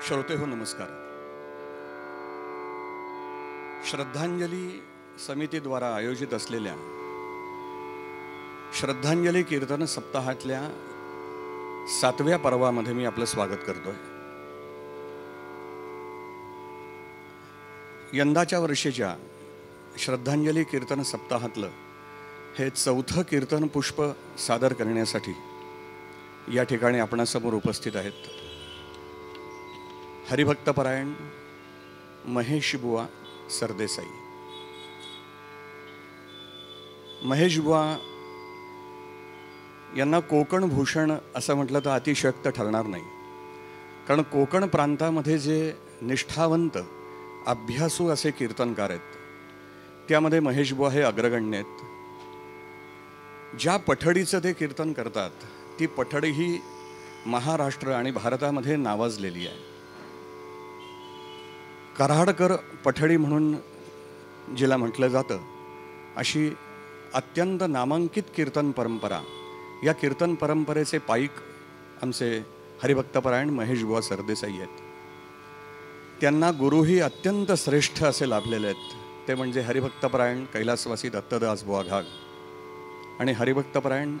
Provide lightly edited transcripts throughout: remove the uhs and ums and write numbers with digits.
श्रोते हो नमस्कार. श्रद्धांजली समितीद्वारा आयोजित असलेल्या श्रद्धांजली कीर्तन सप्ताहातल्या 7व्या पर्वामध्ये मी आपलं स्वागत करतोय. यंदाच्या वर्षीच्या श्रद्धांजली कीर्तन सप्ताहातलं हे 4थं कीर्तन पुष्प सादर करण्यासाठी या ठिकाणी आपणासमोर उपस्थित आहेत हरिभक्तपरायण महेश बुवा सरदेसाई. महेश बुवा यांना कोकण भूषण असं म्हटलं तर अतिशयोक्त ठरणार नाही, कारण कोकण प्रांतामध्ये जे निष्ठावंत अभ्यासू असे कीर्तनकार आहेत त्यामध्ये महेश बुवा हे अग्रगण्य आहेत. ज्या पठडीचं ते कीर्तन करतात ती पठडी ही महाराष्ट्र आणि भारतामध्ये नावाजलेली आहे. कराडकर पठडी म्हणून जिला म्हटलं जातं अशी अत्यंत नामांकित कीर्तन परंपरा, या कीर्तन परंपरेचे पाईक आमचे हरिभक्तपरायण महेश बुवा सरदेसाई आहेत. त्यांना गुरुही अत्यंत श्रेष्ठ असे लाभलेले आहेत, ते म्हणजे हरिभक्तपरायण कैलासवासी दत्तदास बुवा घाग आणि हरिभक्तपरायण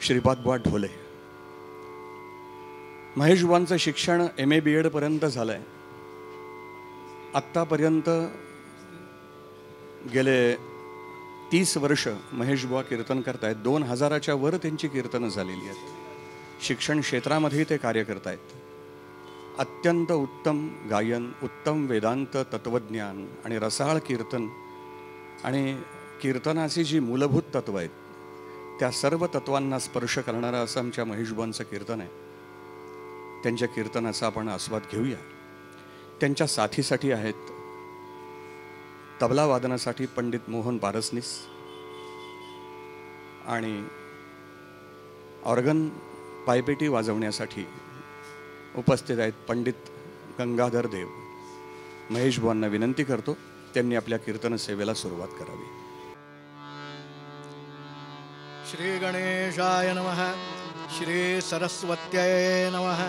श्रीपाद बुवा ढोले. महेश बुवांचं शिक्षण MA BEd पर्यंत झालं आहे. आत्तापर्यंत गेले 30 वर्ष महेश बुवा कीर्तन करत आहेत. 2000च्या वर त्यांची कीर्तनं झालेली आहेत. शिक्षण क्षेत्रामध्येही ते कार्य करत आहेत. अत्यंत उत्तम गायन, उत्तम वेदांत तत्त्वज्ञान आणि रसाळ कीर्तन आणि कीर्तनाची जी मूलभूत तत्त्व आहेत त्या सर्व तत्वांना स्पर्श करणारं असं आमच्या महेश बुवांचं कीर्तन आहे. त्यांच्या कीर्तनाचा आपण आस्वाद घेऊया. त्यांच्या साथीसाठी आहेत तबला वादनासाठी पंडित मोहन पारसनीस आणि ऑर्गन पायपेटी वाजवण्यासाठी उपस्थित आहेत पंडित गंगाधर देव. महेश बुवांना विनंती करतो त्यांनी आपल्या कीर्तन सेवेला सुरुवात करावी. श्री गणेशाय नमः. श्री सरस्वत्यै नमः.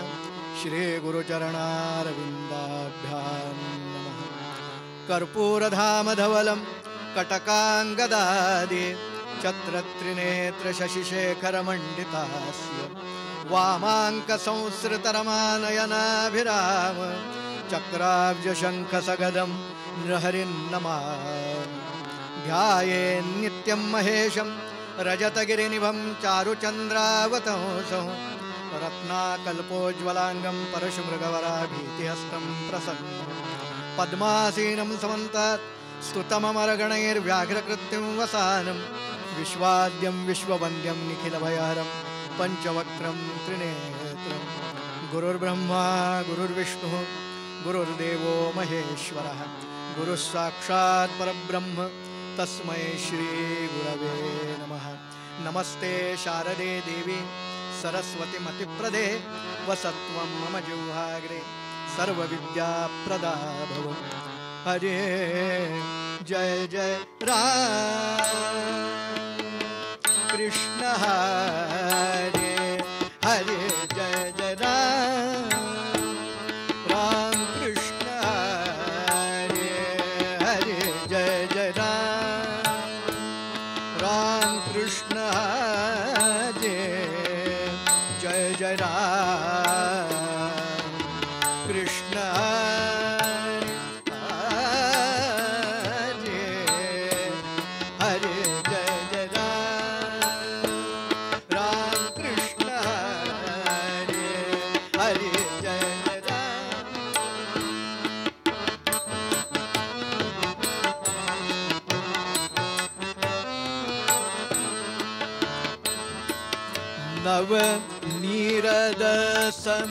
श्री गुरुचरणारविन्दाभ्यां नमः. कर्पूरधामधवलं कटकाङ्गदादि छत्रत्रिनेत्र शशिशेखरमण्डितास्य वामाङ्कसंसृतरमानयनाभिराम चक्राब्जशङ्खसगदं नृहरिं नमामि. ध्यायेन्नित्यं महेशं रजतगिरिनिभं चारुचन्द्रावतंसं रत्नाकल्पोज्ज्वलांगं परशुमृगवराभीतिहस्तं प्रसन्नं पद्मासीनं समन्तात् स्तुतममरगणैर्व्याघ्रकृत्यं वसानं विश्वाद्यं विश्ववन्द्यं निखिलभयारं पञ्चवक्त्रं त्रिनेत्रं. गुरुर्ब्रह्मा गुरुर्विष्णुः गुरुर्देवो महेश्वरः गुरुः साक्षात् परब्रह्म तस्मै श्रीगुरवे नमः. नमस्ते शारदे देवी सरस्वती मतिप्रदे वसत्वं मम जिह्वाग्रे सर्वविद्याप्रदा भव. हरे जय जय राम कृष्ण हरे हरे जय जय राम राम कृष्ण हरे हरे जय जय राम राम कृष्ण हरे जय जय राम कृष्ण हरे हरे जय नव नीरदसम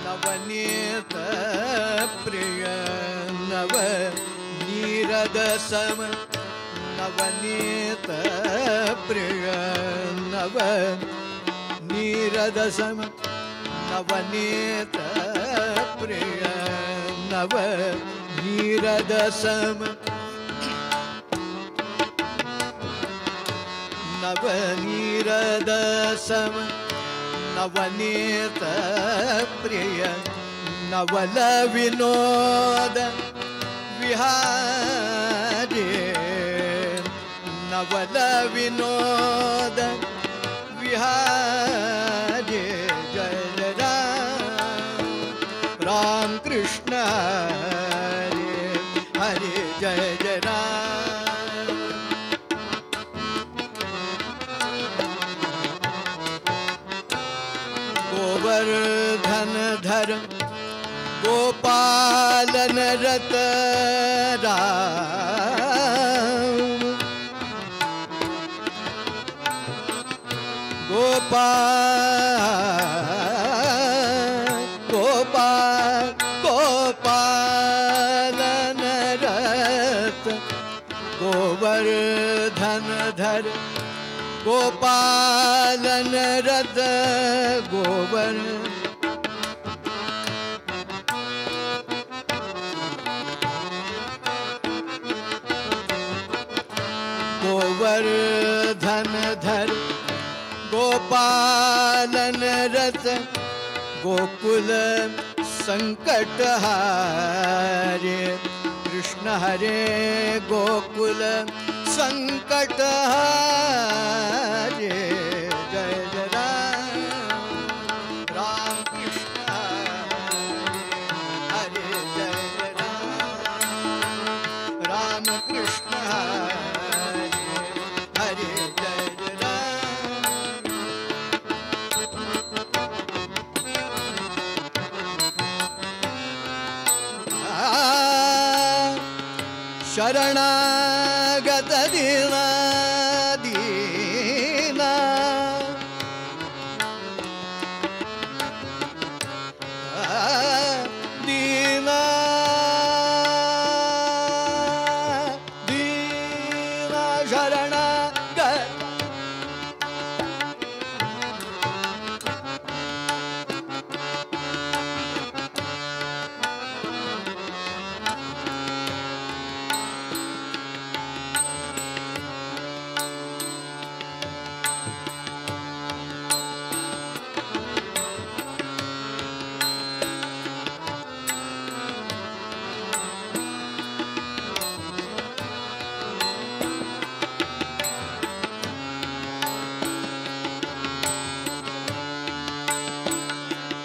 नवनीत प्रिय नव नीरदसम नवनीत प्रिय नव नीरदसम नवनीत प्रिय नव नीरदसम नवनीरदसम नवनीत प्रिय नवल विनोद विहारे नवल विनोद विहारे जय जय राम कृष्ण हरे हरे जय जय राम गोवर्धन धर गोपालन रत राम गोपालन रत गोवर्धन धर गोपालन रत गोवर्धन धर गोपालन रत गोकुल संकट हारे कृष्ण हरे गोकुल संकट हारे जय जय राम कृष्ण हरे जय जय राम कृष्ण हरे जय जय शरणागत दीना दीना दीना दीना शरणागत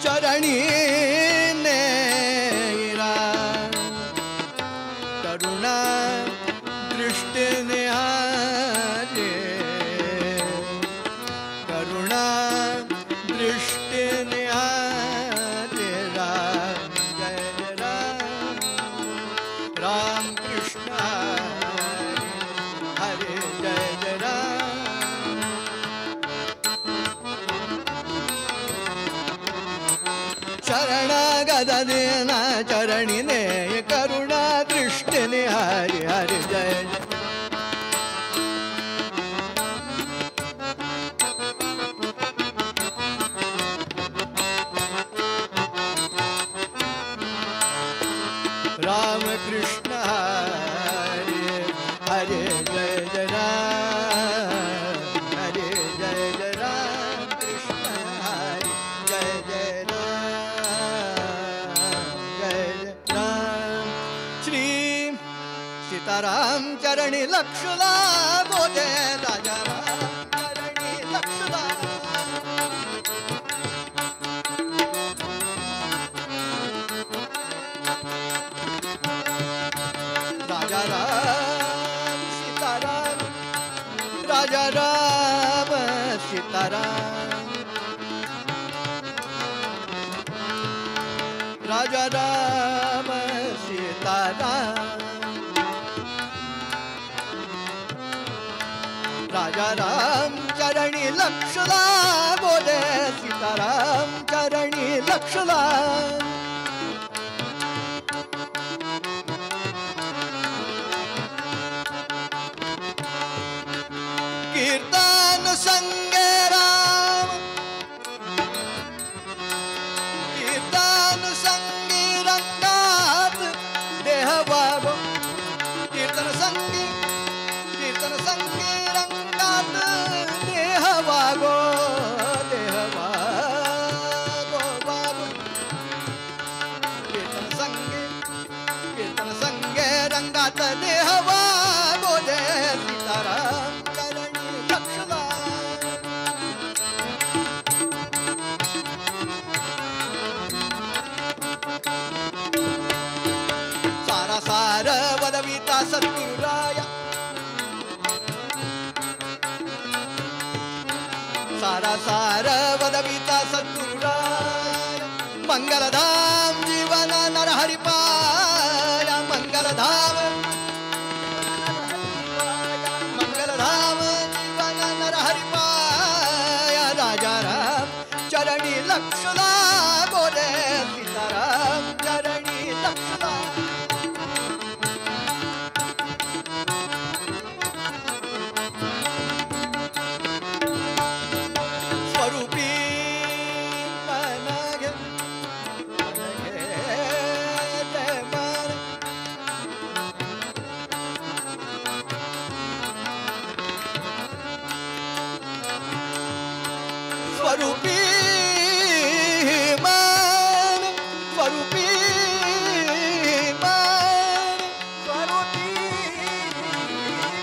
चरणी नेरा करुणा दृष्टि निहारे करुणा दृष्टि निहारे राम जय राम कृष्ण हरे जय जय राम शरणागत दीना चरणी ने करुणा दृष्टि हरि हरि जय राम कृष्ण हरे हरे जय जय राम हरे जय जय राम कृष्ण हरे जय जय राम श्री सीताराम चरणी लक्षला बोधे राजा राम चरणी लक्षला राजा राम सीताराम राजा राम सीताराम राजा राम सीताराम राजा राम चरणी लक्ष लागो दे सीताराम चरणी लक्ष लाग कीर्तन संगे राम कीर्तन संगी रंगात देह वागो कीर्तन संगी रंगात देह वागो वागो कीर्तन संगे रंगात देह वागो दे सीताराम चरणी लक्ष लाग सारा सार वदविता सद्गुरुराया सारा सार वदविता सद्गुरुराय मंगलधाम जीवन नरहरिपाय मंगलधाम जीवन नरहरिपाय राजा राम चरणी लक्ष लागो रे सीताराम चरणी लक्ष लाग स्वरूपी मन घे मन स्वरूपी मन स्वरूपी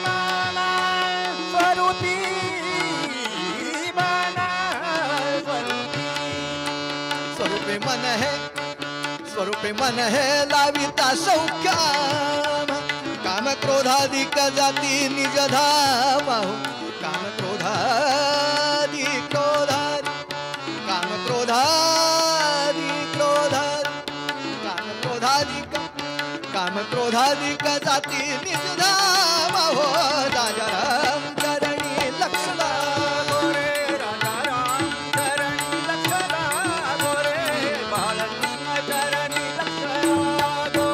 मन स्वरूपी मन स्वरूपी मन स्वरूपे मन है लाविता सौख्याम काम क्रोधादिक जाती निज धामा हो काम क्रोधादि क्रोधादि काम क्रोधादि क्रोधादि काम क्रोधादिक काम क्रोधादिक जाती निज धामा हो राजा राम चरणी लक्ष लागो रे राजा राम चरणी लक्ष लागो रे बालकृष्ण चरणी लक्ष लागो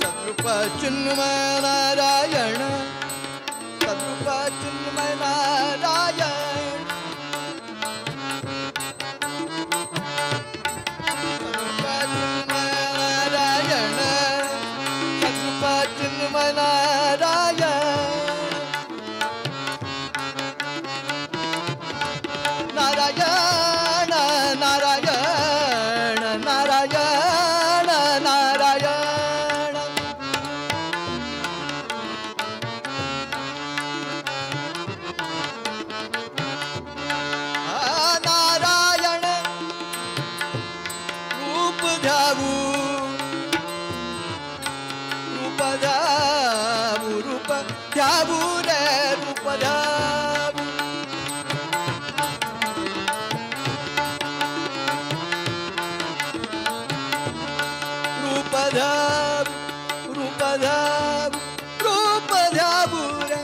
सद्रूप चिन्मय नारायण सद्रूप चिन्मय नारायण सद्रूप चिन्मय नारायण सद्रूप चिन्मय नारायण नारायण नारायण नारायण नारायण नारायण रूप ध्यावू रूप ध्यावू रूप ध्यावू रे रूप ध्यावू रूप ध्यावू रूप ध्यावू रूप ध्यावू रे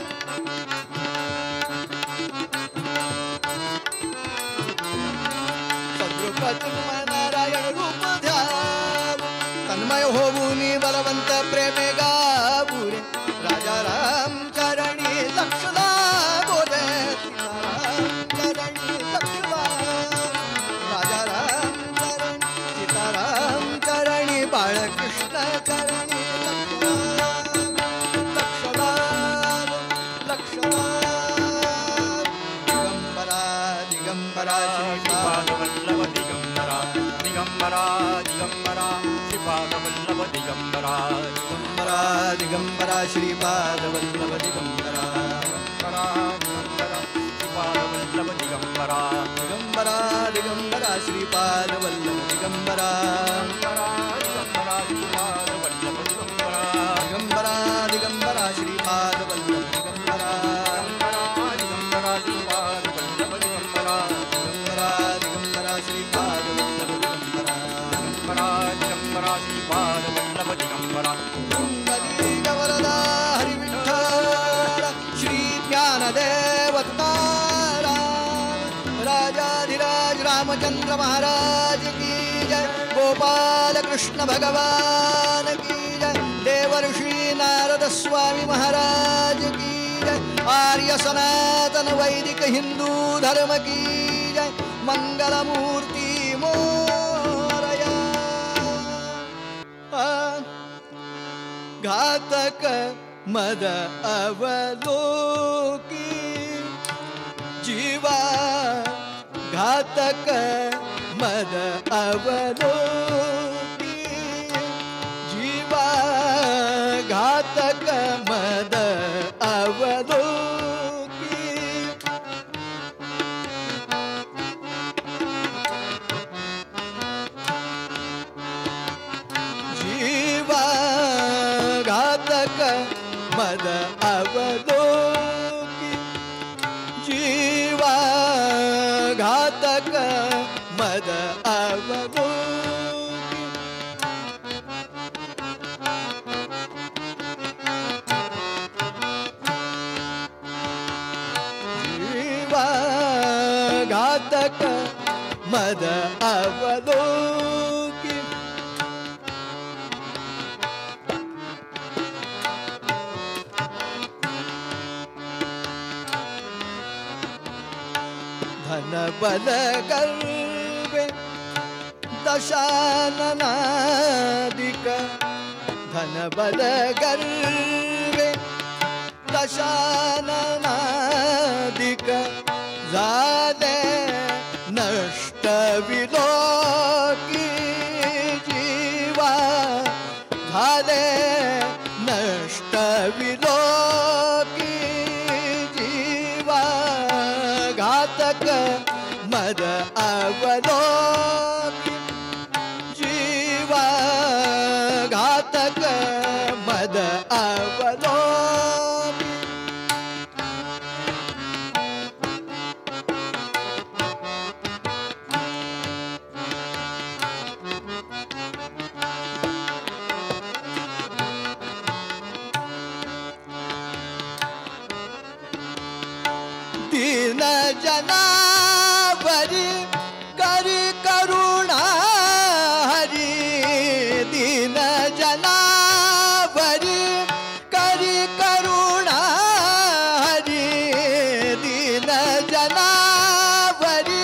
सद्रूप चिन्मय नारायण रूप ध्यावू तन्मय होवूनी बलवंत प्रेमे गावू रे राजा राम चरणी लक्ष लागो रे सीताराम चरणी लक्ष लाग राजा राम चरणी सीताराम चरणी बाळकृष्ण चरणी लक्ष लाग लक्ष लाग दिगंबरा दिगंबरा श्रीपाद वल्लभ दिगंबरा दिगंबरा दिगंबरा श्रीपाद वल्लभ दिगंबरा दिगंबरा दिगंबरा श्रीपाद वल्लभ दिगंबरा दिगंबरा दिगंबरा श्रीपाद वल्लभ दिगंबरा दिगंबरा दिगंबरा श्रीपाद वल्लभ दिगंबरा दिगंबरा दिगंबरा श्रीपाद वल्लभ दिगंबरा गवरदा हरि विठ्ठल श्री ज्ञानदेव महाराज की जय, गोपाल कृष्ण भगवान की जय, देवर्षि नारद स्वामी महाराज की जय, आर्य सनातन वैदिक हिंदू धर्म की जय, मंगल मूर्ति मोरया। घातक मद अवलोकी जीवा, घातक मद अवलोकी जीवा, घातक मद अवलोकी जीवा, घातक मद अवलोकी जीवा, घातक मद अवलोकी जीवा, घातक मद अवलोकी धन बल गर्वे दशाननादिक, धन बल गर्वे दशाननादिक झाले नष्ट विलोकी जीवा, झाले नष्ट विलोकी जीवा, घातक मद अवलोकी जीवा, घातक मद अवलोकी दीन जनावरी करी करुणा हरी, दीन जनावरी करी करुणा हरी, दीन जनावरी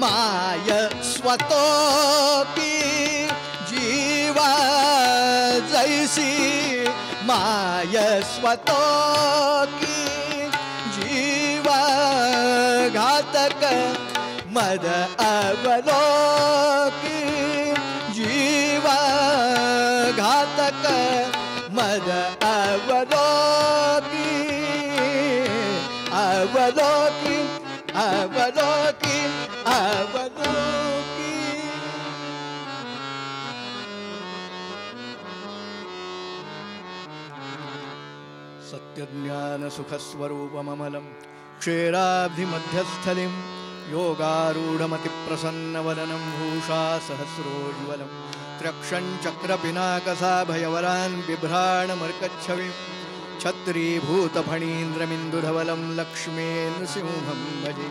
माय स्वतो की जीवा, जैसी माय स्वतो की जीवा, घातक मद अवलोकी जीवा, घातक मद अवलोकी अवलोकी अवलोकी अवलोकी। सत्यज्ञान सुखस्वरूपममलं क्षीराब्धिमध्यस्थलिं योगारूढमतिप्रसन्नवदनं भूषा सहस्रोज्ज्वलं त्र्यक्षं चक्रपिनाकसाभयवरान् बिभ्राणमर्कच्छविं छत्रीभूतफणीन्द्रमिन्दुधवलं लक्ष्मीनृसिंहं भजे।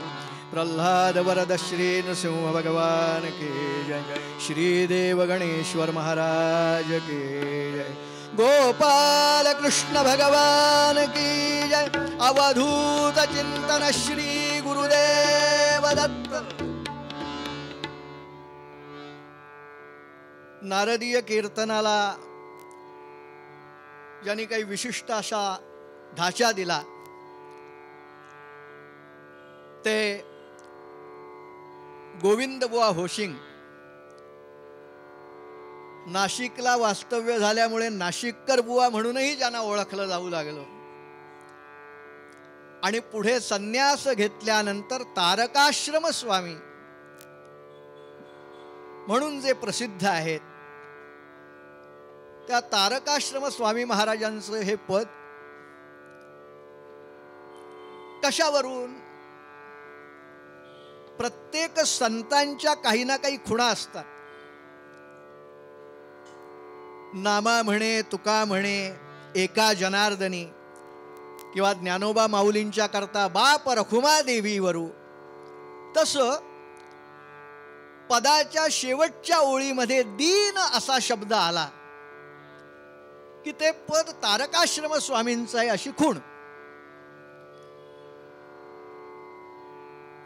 प्रह्लादवरद श्रीनृसिंह भगवान के जय, श्रीदेव गणेश्वर महाराज के जय, गोपाल कृष्ण भगवान की जय, अवधूत चिंतन श्री गुरुदेव दत्त। नारदीय कीर्तनाला ज्यांनी काही विशिष्ट असा ढाचा दिला ते गोविंद बुवा होशिंग। नाशिकला वास्तव्य झाल्यामुळे नाशिककर बुवा म्हणूनही ज्यांना ओळखलं जाऊ लागलं आणि पुढे संन्यास घेतल्यानंतर तारकाश्रम स्वामी म्हणून जे प्रसिद्ध आहेत, त्या तारकाश्रम स्वामी महाराजांचं हे पद कशावरून? प्रत्येक संतांच्या काही ना काही खुणा असतात. नामा म्हणे, तुका म्हणे, एका जनार्दनी, किंवा ज्ञानोबा माऊलींच्या करता बाप रखुमा देवीवरू. तसं पदाच्या शेवटच्या ओळीमध्ये दीन असा शब्द आला की ते पद तारकाश्रम स्वामींचं आहे अशी खूण.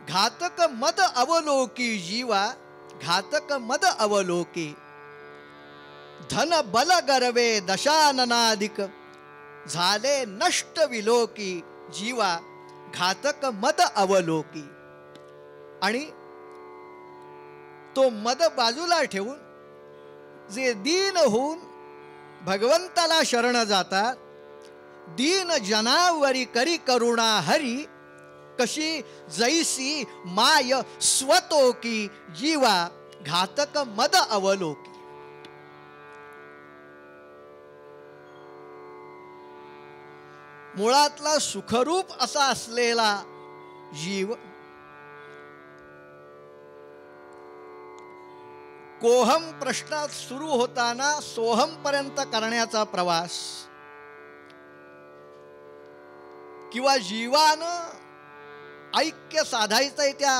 घातक मद अवलोकी जीवा, घातक मद अवलोकी, धन बल गर्वे दशाननाधिक, झाले नष्ट विलोकी जीवा, घातक मद अवलोकी. आणि तो मद बाजूला ठेवून जे दीन होऊन भगवंताला शरण जातात, दीन जनावरी करी करुणा हरी, कशी जैसी माय स्वतोकी जीवा, घातक मद अवलोकी. मुळातला सुखरूप असा असलेला जीव कोहम प्रश्नात सुरू होताना सोहम पर्यंत करण्याचा प्रवास, किंवा जीवानं ऐक्य साधायचंय त्या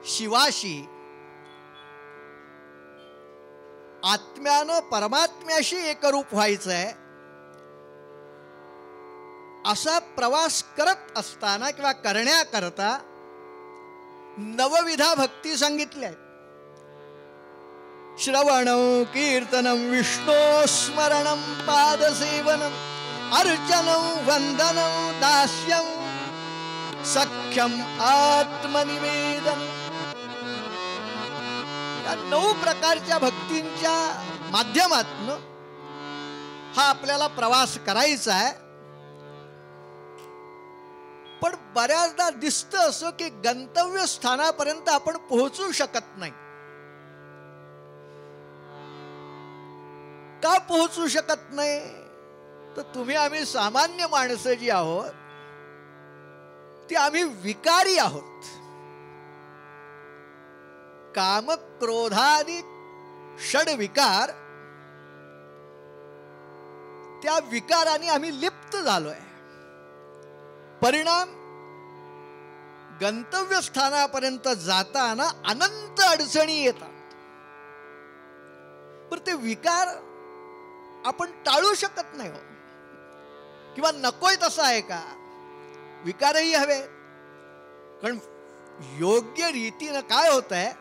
शिवाशी, आत्म्यानं परमात्म्याशी एकरूप व्हायचंय, असा प्रवास करत असताना किंवा करण्याकरता नवविधा भक्ती सांगितल्या आहेत. श्रवणं कीर्तनं विष्णो स्मरणं पादसेवनं अर्चनं वंदनं दास्यं सख्यं आत्मनिवेदन. या 9 प्रकारच्या भक्तींच्या माध्यमातून हा आपल्याला प्रवास करायचा आहे. पण बऱ्याचदा दिसतं असं की गंतव्य स्थानापर्यंत आपण पोहोचू शकत नाही. का पोहोचू शकत नाही? तर तुम्ही आम्ही सामान्य माणसं जी आहोत ती आम्ही विकारी आहोत. काम क्रोधादी षड विकार, त्या विकाराने आम्ही लिप्त झालोय. परिणाम, गंतव्य स्थानापर्यंत जाताना अनंत अडचणी येतात. पण ते विकार आपण टाळू शकत नाही हो, किंवा नकोय तसं आहे का? विकारही हवे. कारण योग्य रीतीनं काय होत आहे,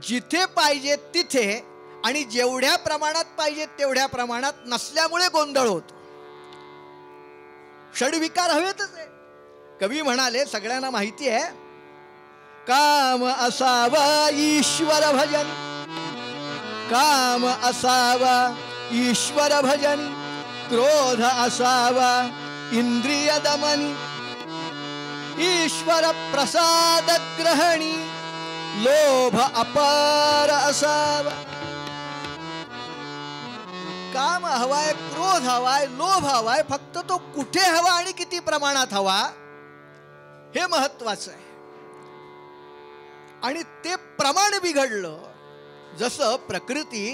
जिथे पाहिजे तिथे आणि जेवढ्या प्रमाणात पाहिजे तेवढ्या प्रमाणात नसल्यामुळे गोंधळ होतो. षडविकार हवेतच आहे. कवी म्हणाले, सगळ्यांना माहिती आहे, काम असावा ईश्वर भजन, काम असावा ईश्वर भजनी, क्रोध असावा इंद्रिय दमनी, ईश्वर प्रसाद ग्रहणी, लोभ अपार असावा. काम हवाय, क्रोध हवाय, लोभ हवाय, फक्त तो कुठे हवा आणि किती प्रमाणात हवा हे महत्वाचं आहे. आणि ते प्रमाण बिघडलं. जसं प्रकृती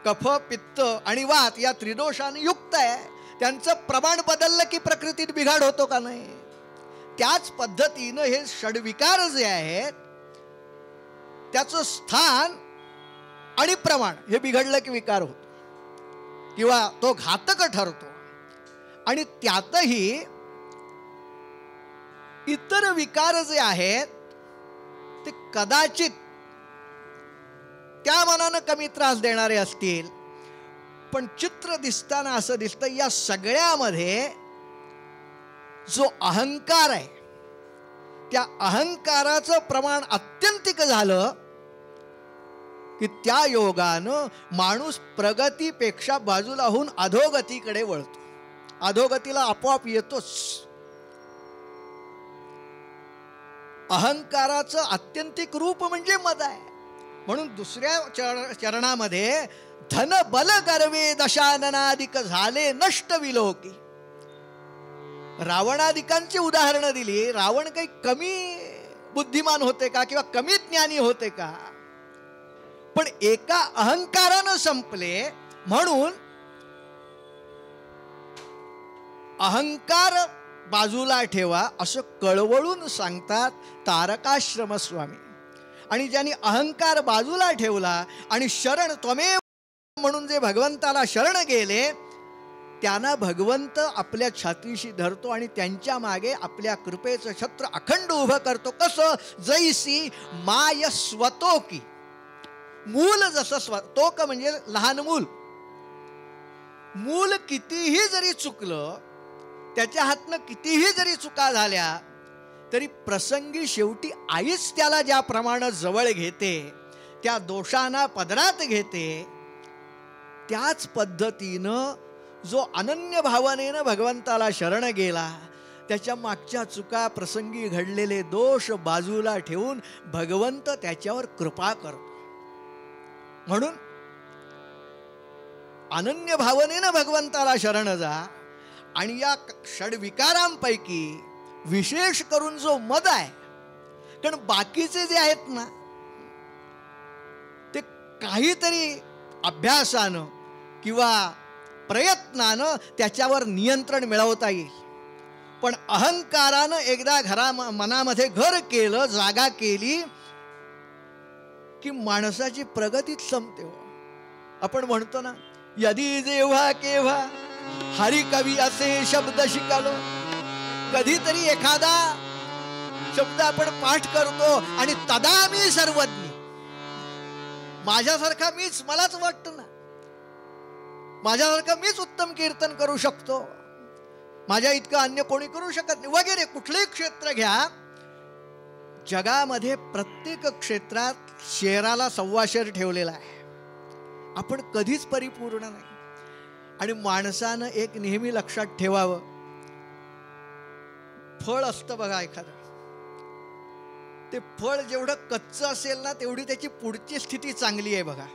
कफ, पित्त आणि वात या त्रिदोषाने युक्त आहे, त्यांचं प्रमाण बदललं की प्रकृतीत बिघाड होतो का नाही? त्याच पद्धतीनं हे षडविकार जे आहेत त्याचं स्थान आणि प्रमाण हे बिघडलं की विकार होतो किंवा तो घातक ठरतो. आणि त्यातही इतर विकार जे आहेत ते कदाचित त्या मनानं कमी त्रास देणारे असतील, पण चित्र दिसताना असं दिसतं या सगळ्यामध्ये जो अहंकार आहे त्या अहंकाराचं प्रमाण अत्यंतिक झालं की त्या योगानं माणूस प्रगतीपेक्षा बाजूला होऊन अधोगतीकडे वळतो. अधोगतीला आपोआप येतोच. अहंकाराचं आत्यंतिक रूप म्हणजे मद आहे. म्हणून दुसऱ्या चरणामध्ये धन बल गर्वे दशाननादिक झाले नष्ट विलोकी. रावणादिकांची उदाहरणं दिली. रावण काही कमी बुद्धिमान होते का किंवा कमी ज्ञानी होते का? पण एका अहंकारानं संपले. म्हणून अहंकार बाजूला ठेवा असं कळवळून सांगतात तारकाश्रम स्वामी. आणि ज्यांनी अहंकार बाजूला ठेवला आणि शरण त्वमेव म्हणून जे भगवंताला शरण गेले त्यांना भगवंत आपल्या छातीशी धरतो आणि त्यांच्या मागे आपल्या कृपेचं छत्र अखंड उभं करतो. कसं? जैसी माय स्वतोकी. मूल जसं स्वतोक म्हणजे लहान मूल. मूल कितीही जरी चुकलं, त्याच्या हातनं कितीही जरी चुका झाल्या तरी प्रसंगी शेवटी आईच त्याला ज्याप्रमाणे जवळ घेते, त्या दोषांना पदरात घेते, त्याच पद्धतीनं जो अनन्य भावनेनं भगवंताला शरण गेला त्याच्या मागच्या चुका प्रसंगी घडलेले दोष बाजूला ठेवून भगवंत त्याच्यावर कृपा करतो. म्हणून अनन्य भावनेनं भगवंताला शरण जा. आणि या षड्विकारांपैकी विशेष करून जो मद आहे, कारण बाकीचे जे आहेत ना ते काहीतरी अभ्यासानं किंवा प्रयत्नानं त्याच्यावर नियंत्रण मिळवता येईल. पण अहंकारानं एकदा मनामध्ये घर केलं, जागा केली की माणसाची प्रगतीच संपते. आपण म्हणतो ना, यदी जेव्हा केव्हा हरी कवी असे शब्द शिकालो. कधीतरी एखादा शब्द आपण पाठ करतो आणि तदा मी सर्वज्ञ. माझ्यासारखा मीच, मलाच वाटतं ना, माझ्यासारखं मीच उत्तम कीर्तन करू शकतो, माझ्या इतकं अन्य कोणी करू शकत नाही वगैरे. कुठलंही क्षेत्र घ्या, जगामध्ये प्रत्येक क्षेत्रात शेराला सव्वाशेर ठेवलेला आहे. आपण कधीच परिपूर्ण नाही. आणि माणसानं एक नेहमी लक्षात ठेवावं, फळ असतं बघा एखादं, ते फळ जेवढं कच्चं असेल ना तेवढी त्याची पुढची स्थिती चांगली आहे बघा.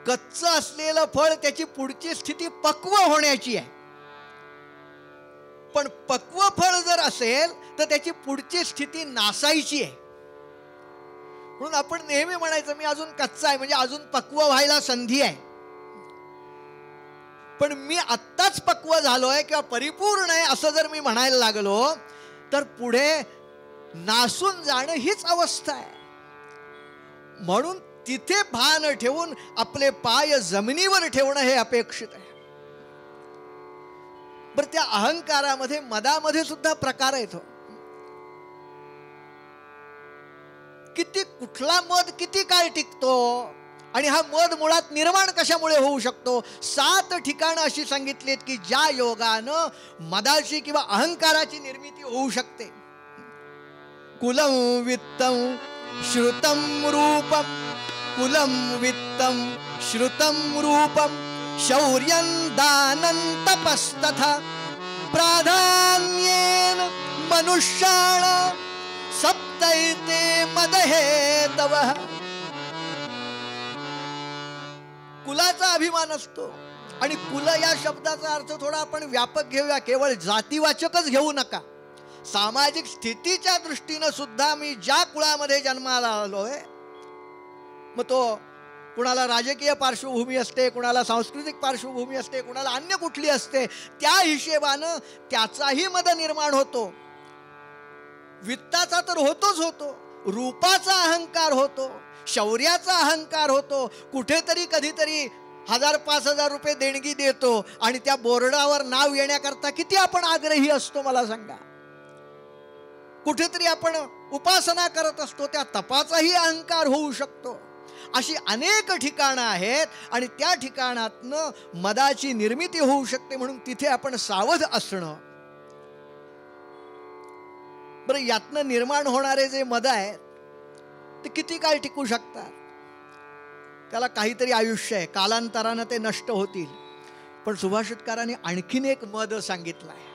कच्चं असलेलं फळ त्याची पुढची स्थिती पक्व होण्याची आहे. पण पक्व फळ जर असेल तर त्याची पुढची स्थिती नासायची आहे. म्हणून आपण नेहमी म्हणायचं मी अजून कच्चा आहे, म्हणजे अजून पक्व व्हायला संधी आहे. पण मी आत्ताच पक्व झालोय किंवा परिपूर्ण आहे असं जर मी म्हणायला लागलो तर पुढे नासून जाणं हीच अवस्था आहे. म्हणून तिथे भान ठेवून आपले पाय जमिनीवर ठेवणं हे अपेक्षित आहे. बरं, त्या अहंकारामध्ये मदामध्ये सुद्धा प्रकार येतो. किती कुठला मद किती काळ टिकतो आणि हा मद मुळात निर्माण कशामुळे होऊ शकतो? 7 ठिकाणं अशी सांगितलीत की ज्या योगानं मदाची किंवा अहंकाराची निर्मिती होऊ शकते. कुलम वित्तम श्रुतम रूपम, कुलम वित्तम श्रुतम रूपम, शौर्यं दानं तपस्तथा प्राधान्येन मनुष्याणां सप्तैते मदहेतवः. कुलाचा अभिमान असतो. आणि कुल या शब्दाचा अर्थ थोडा आपण व्यापक घेऊया, केवळ जातीवाचकच घेऊ नका. सामाजिक स्थितीच्या दृष्टीनं सुद्धा मी ज्या कुळामध्ये जन्माला आलोय, मग तो कुणाला राजकीय पार्श्वभूमी असते, कुणाला सांस्कृतिक पार्श्वभूमी असते, कुणाला अन्य कुठली असते, त्या हिशेबानं त्याचाही मद निर्माण होतो. वित्ताचा तर होतोच होतो, रूपाचा अहंकार होतो, शौर्याचा अहंकार होतो. कुठेतरी कधीतरी 1000-5000 रुपये देणगी देतो आणि त्या बोर्डावर नाव येण्याकरता किती आपण आग्रही असतो मला सांगा. कुठेतरी आपण उपासना करत असतो, त्या तपाचाही अहंकार होऊ शकतो. अशी अनेक ठिकाणं आहेत आणि त्या ठिकाणातनं मदाची निर्मिती होऊ शकते. म्हणून तिथे आपण सावध असणं. बरं, यातनं निर्माण होणारे जे मद आहेत ते किती काळ टिकू शकतात? त्याला काहीतरी आयुष्य आहे, कालांतरानं ते नष्ट होतील. पण सुभाषितकारांनी आणखीन एक मद सांगितलं आहे.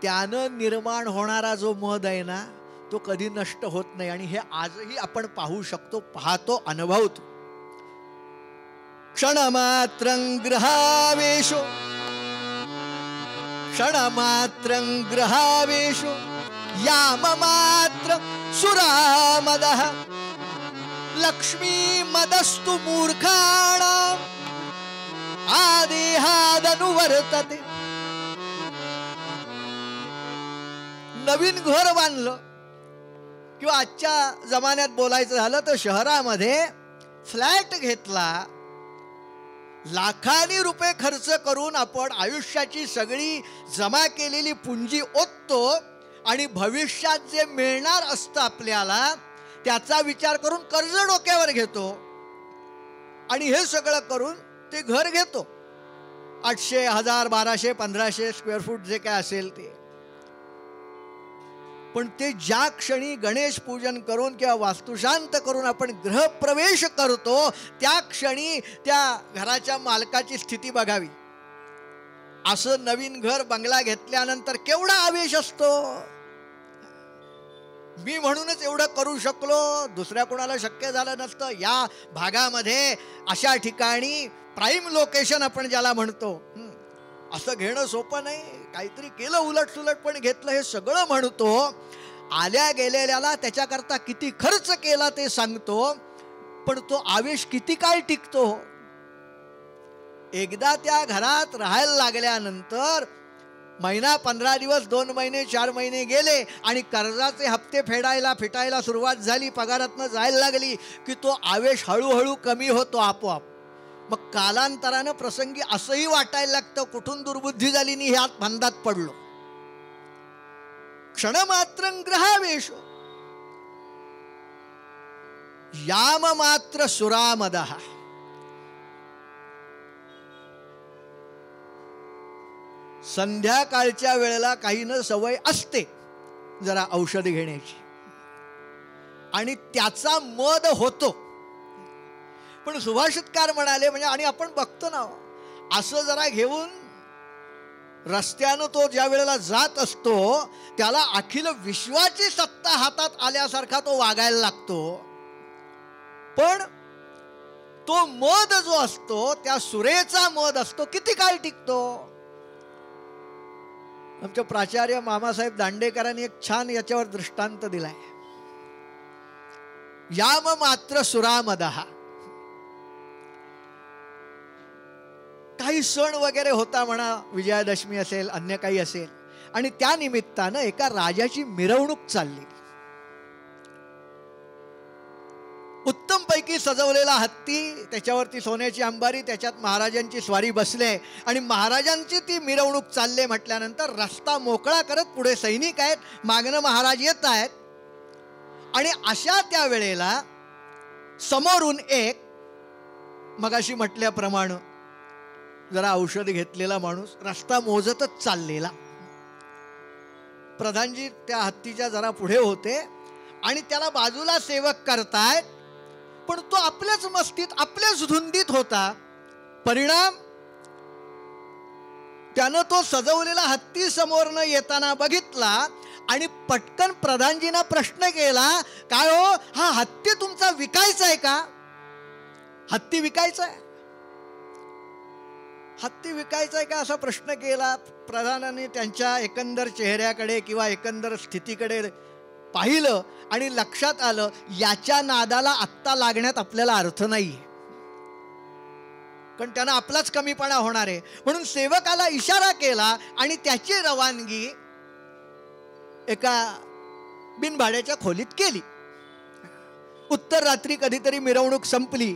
त्यानं निर्माण होणारा जो मद आहे ना तो कधी नष्ट होत नाही. आणि हे आजही आपण पाहू शकतो, पाहतो, अनुभवतो. क्षणमात्रं ग्रहावेशो क्षणमात्रं ग्रहावेशो याममात्र सुरामदः लक्ष्मी मदस्तु मूर्खाणां आदेहादनुवर्तते. नवीन घर बांधलं किंवा आजच्या जमान्यात बोलायचं झालं तर शहरामध्ये फ्लॅट घेतला, लाखांनी रुपये खर्च करून आपण आयुष्याची सगळी जमा केलेली पुंजी ओततो आणि भविष्यात जे मिळणार असतं आपल्याला त्याचा विचार करून कर्ज डोक्यावर घेतो आणि हे सगळं करून ते घर घेतो. 800, 1000, 1200, 1500 स्क्वेअर फूट जे काय असेल ते. पण ते ज्या क्षणी गणेश पूजन करून किंवा वास्तुशांत करून आपण गृहप्रवेश करतो त्या क्षणी त्या घराच्या मालकाची स्थिती बघावी. असं नवीन घर बंगला घेतल्यानंतर केवढा आवेश असतो. मी म्हणूनच एवढं करू शकलो, दुसऱ्या कोणाला शक्य झालं नसतं. या भागामध्ये अशा ठिकाणी प्राईम लोकेशन आपण ज्याला म्हणतो, असं घेणं सोपं नाही. काहीतरी केलं उलट सुलट पण घेतलं हे सगळं म्हणतो. आल्या गेलेल्याला त्याच्याकरता किती खर्च केला ते सांगतो, पण तो आवेश किती काळ टिकतो. एकदा त्या घरात राहायला लागल्यानंतर महिना, 15 दिवस, 2 महिने, 4 महिने गेले आणि कर्जाचे हप्ते फिटायला सुरुवात झाली, पगारातनं जायला लागली की तो आवेश हळूहळू कमी होतो आपोआप. मग कालांतरानं प्रसंगी असंही वाटायला लागतं कुठून दुर्बुद्धी झाली नि ह्यात फंदात पडलो. क्षणमात्रं ग्रहावेशो याममात्र सुरामदः. संध्याकाळच्या वेळेला काहींना सवय असते जरा औषध घेण्याची आणि त्याचा मद होतो. पण सुभाषितकार म्हणाले म्हणजे, आणि आपण बघतो ना असं जरा घेऊन रस्त्यानं तो ज्या वेळेला जात असतो त्याला अखिल विश्वाची सत्ता हातात आल्यासारखा तो वागायला लागतो. पण तो मद जो असतो त्या सुरेचा मद असतो किती काळ टिकतो. आमच्या प्राचार्य मामासाहेब दांडेकरांनी एक छान याच्यावर दृष्टांत दिलाय. याम मात्र सुरामदः. काही सण वगैरे होता म्हणा, विजयादशमी असेल, अन्य काही असेल, आणि त्या निमित्तानं एका राजाची मिरवणूक चालली. उत्तम पैकी सजवलेला हत्ती, त्याच्यावरती सोन्याची अंबारी, त्याच्यात महाराजांची स्वारी बसले आणि महाराजांची ती मिरवणूक चालले म्हटल्यानंतर रस्ता मोकळा करत पुढे सैनिक आहेत, मागणं महाराज येत आहेत. आणि अशा त्या वेळेला समोरून एक मगाशी म्हटल्याप्रमाणे जरा औषध घेतलेला माणूस रस्ता मोजतच चाललेला. प्रधानजी त्या हत्तीच्या जरा पुढे होते आणि त्याला बाजूला सेवक करतायत, पण तो आपल्याच मस्तीत आपल्याच धुंदीत होता. परिणाम त्यानं तो सजवलेला हत्ती समोर न येताना बघितला आणि पटकन प्रधानजींना प्रश्न केला, काय हो, हा हत्ती तुमचा विकायचा आहे का? हत्ती विकायचा आहे, हत्ती विकायचा आहे का असा प्रश्न केला. प्रधानाने त्यांच्या एकंदर चेहऱ्याकडे किंवा एकंदर स्थितीकडे पाहिलं आणि लक्षात आलं याच्या नादाला आत्ता लागण्यात आपल्याला अर्थ नाहीये, कारण त्यानं आपलाच कमीपणा होणार आहे. म्हणून सेवकाला इशारा केला आणि त्याची रवानगी एका बिनभाड्याच्या खोलीत केली. उत्तर रात्री कधीतरी मिरवणूक संपली,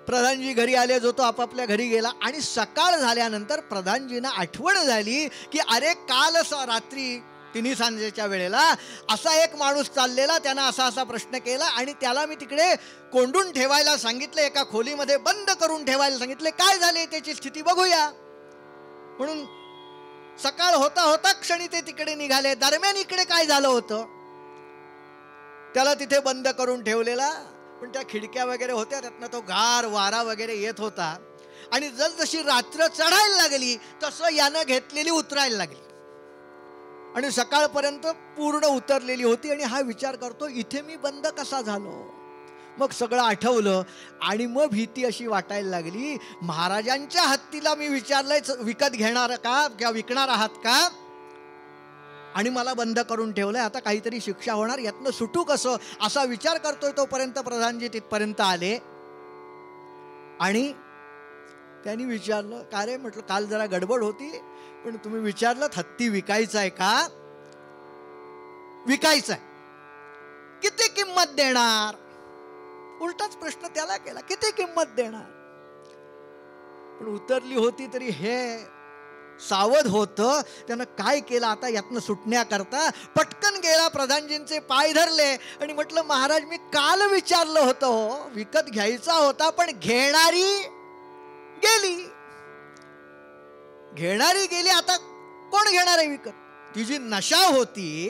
प्रधानजी घरी आले, जो तो आपापल्या घरी गेला. आणि सकाळ झाल्यानंतर प्रधानजींना आठवण झाली की अरे काल रात्री 3 सांजेच्या वेळेला असा एक माणूस चाललेला, त्यानं असा असा प्रश्न केला आणि त्याला मी तिकडे कोंडून ठेवायला सांगितले, एका खोलीमध्ये बंद करून ठेवायला सांगितले, काय झाले त्याची स्थिती बघूया. म्हणून सकाळ होता होता क्षणी ते तिकडे निघाले. दरम्यान इकडे काय झालं होतं, त्याला तिथे बंद करून ठेवलेला, पण त्या खिडक्या वगैरे होत्या, त्यातनं तो गार वारा वगैरे येत होता आणि जसजशी रात्र चढायला लागली तसं यानं घेतलेली उतरायला लागली आणि सकाळपर्यंत पूर्ण उतरलेली होती. आणि हा विचार करतो इथे मी बंद कसा झालो. मग सगळं आठवलं आणि मग भीती अशी वाटायला लागली. महाराजांच्या हत्तीला मी विचारलंय विकत घेणार का किंवा विकणार आहात का, आणि मला बंद करून ठेवलंय. आता काहीतरी शिक्षा होणार, यातनं सुटू कसं असा विचार करतोय. तोपर्यंत प्रधानजी तिथपर्यंत आले आणि त्यांनी विचारलं, का रे. म्हटलं काल जरा गडबड होती, पण तुम्ही विचारलं हत्ती विकायचा आहे का. विकायचा आहे. किती किंमत देणार. उलटाच प्रश्न त्याला केला, किती किंमत देणार. पण उतरली होती तरी हे सावध होतं. त्यानं काय केलं आता यातनं सुटण्याकरता पटकन गेला, प्रधानजींचे पाय धरले आणि म्हटलं महाराज मी काल विचारलं होतं हो, विकत घ्यायचा होता पण घेणारी गेली. घेणारी गेली, आता कोण घेणार आहे विकत. ती जी नशा होती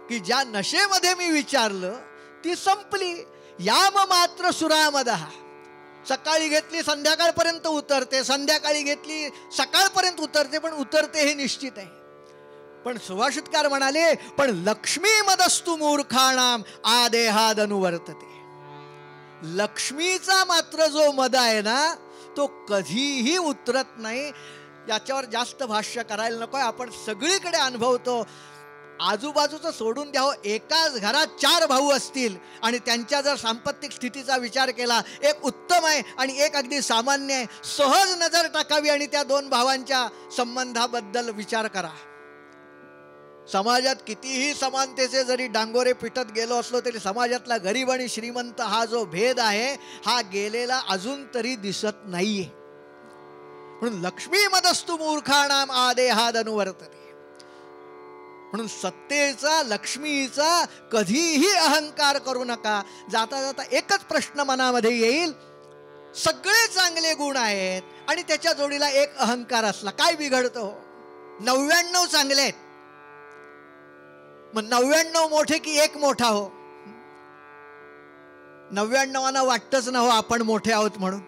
की ज्या नशेमध्ये मी विचारलं ती संपली. याम मात्र सुरामदहा. सकाळी घेतली संध्याकाळपर्यंत उतरते, संध्याकाळी घेतली सकाळपर्यंत उतरते, पण उतरते हे निश्चित आहे. पण सुभाषितकार म्हणाले पण लक्ष्मी मदस्तु मूर्खाणाम आदेहाद अनुवर्तते. लक्ष्मीचा मात्र जो मद आहे ना तो कधीही उतरत नाही. याच्यावर जास्त भाष्य करायला नको. आपण सगळीकडे अनुभवतो. आजूबाजूचं सोडून द्यावं, एकाच घरात 4 भाऊ असतील आणि त्यांच्या जर सांपत्तिक स्थितीचा विचार केला, एक उत्तम आहे आणि एक अगदी सामान्य आहे, सहज नजर टाकावी आणि त्या 2 भावांच्या संबंधाबद्दल विचार करा. समाजात कितीही समानतेचे जरी डांगोरे पिटत गेलो असलो तरी समाजातला गरीब आणि श्रीमंत हा जो भेद आहे हा गेलेला अजून तरी दिसत नाहीये. म्हणून लक्ष्मी मदस्तु मूर्खाणाम आदेहाद अनुवर्तते. म्हणून सत्तेचा लक्ष्मीचा कधीही अहंकार करू नका. जाता जाता एकच प्रश्न मनामध्ये येईल, सगळे चांगले गुण आहेत आणि त्याच्या जोडीला एक अहंकार असला काय बिघडतो. 99 चांगले आहेत, मग 99 मोठे की एक मोठा हो. 99 वाटतच ना हो आपण मोठे आहोत म्हणून.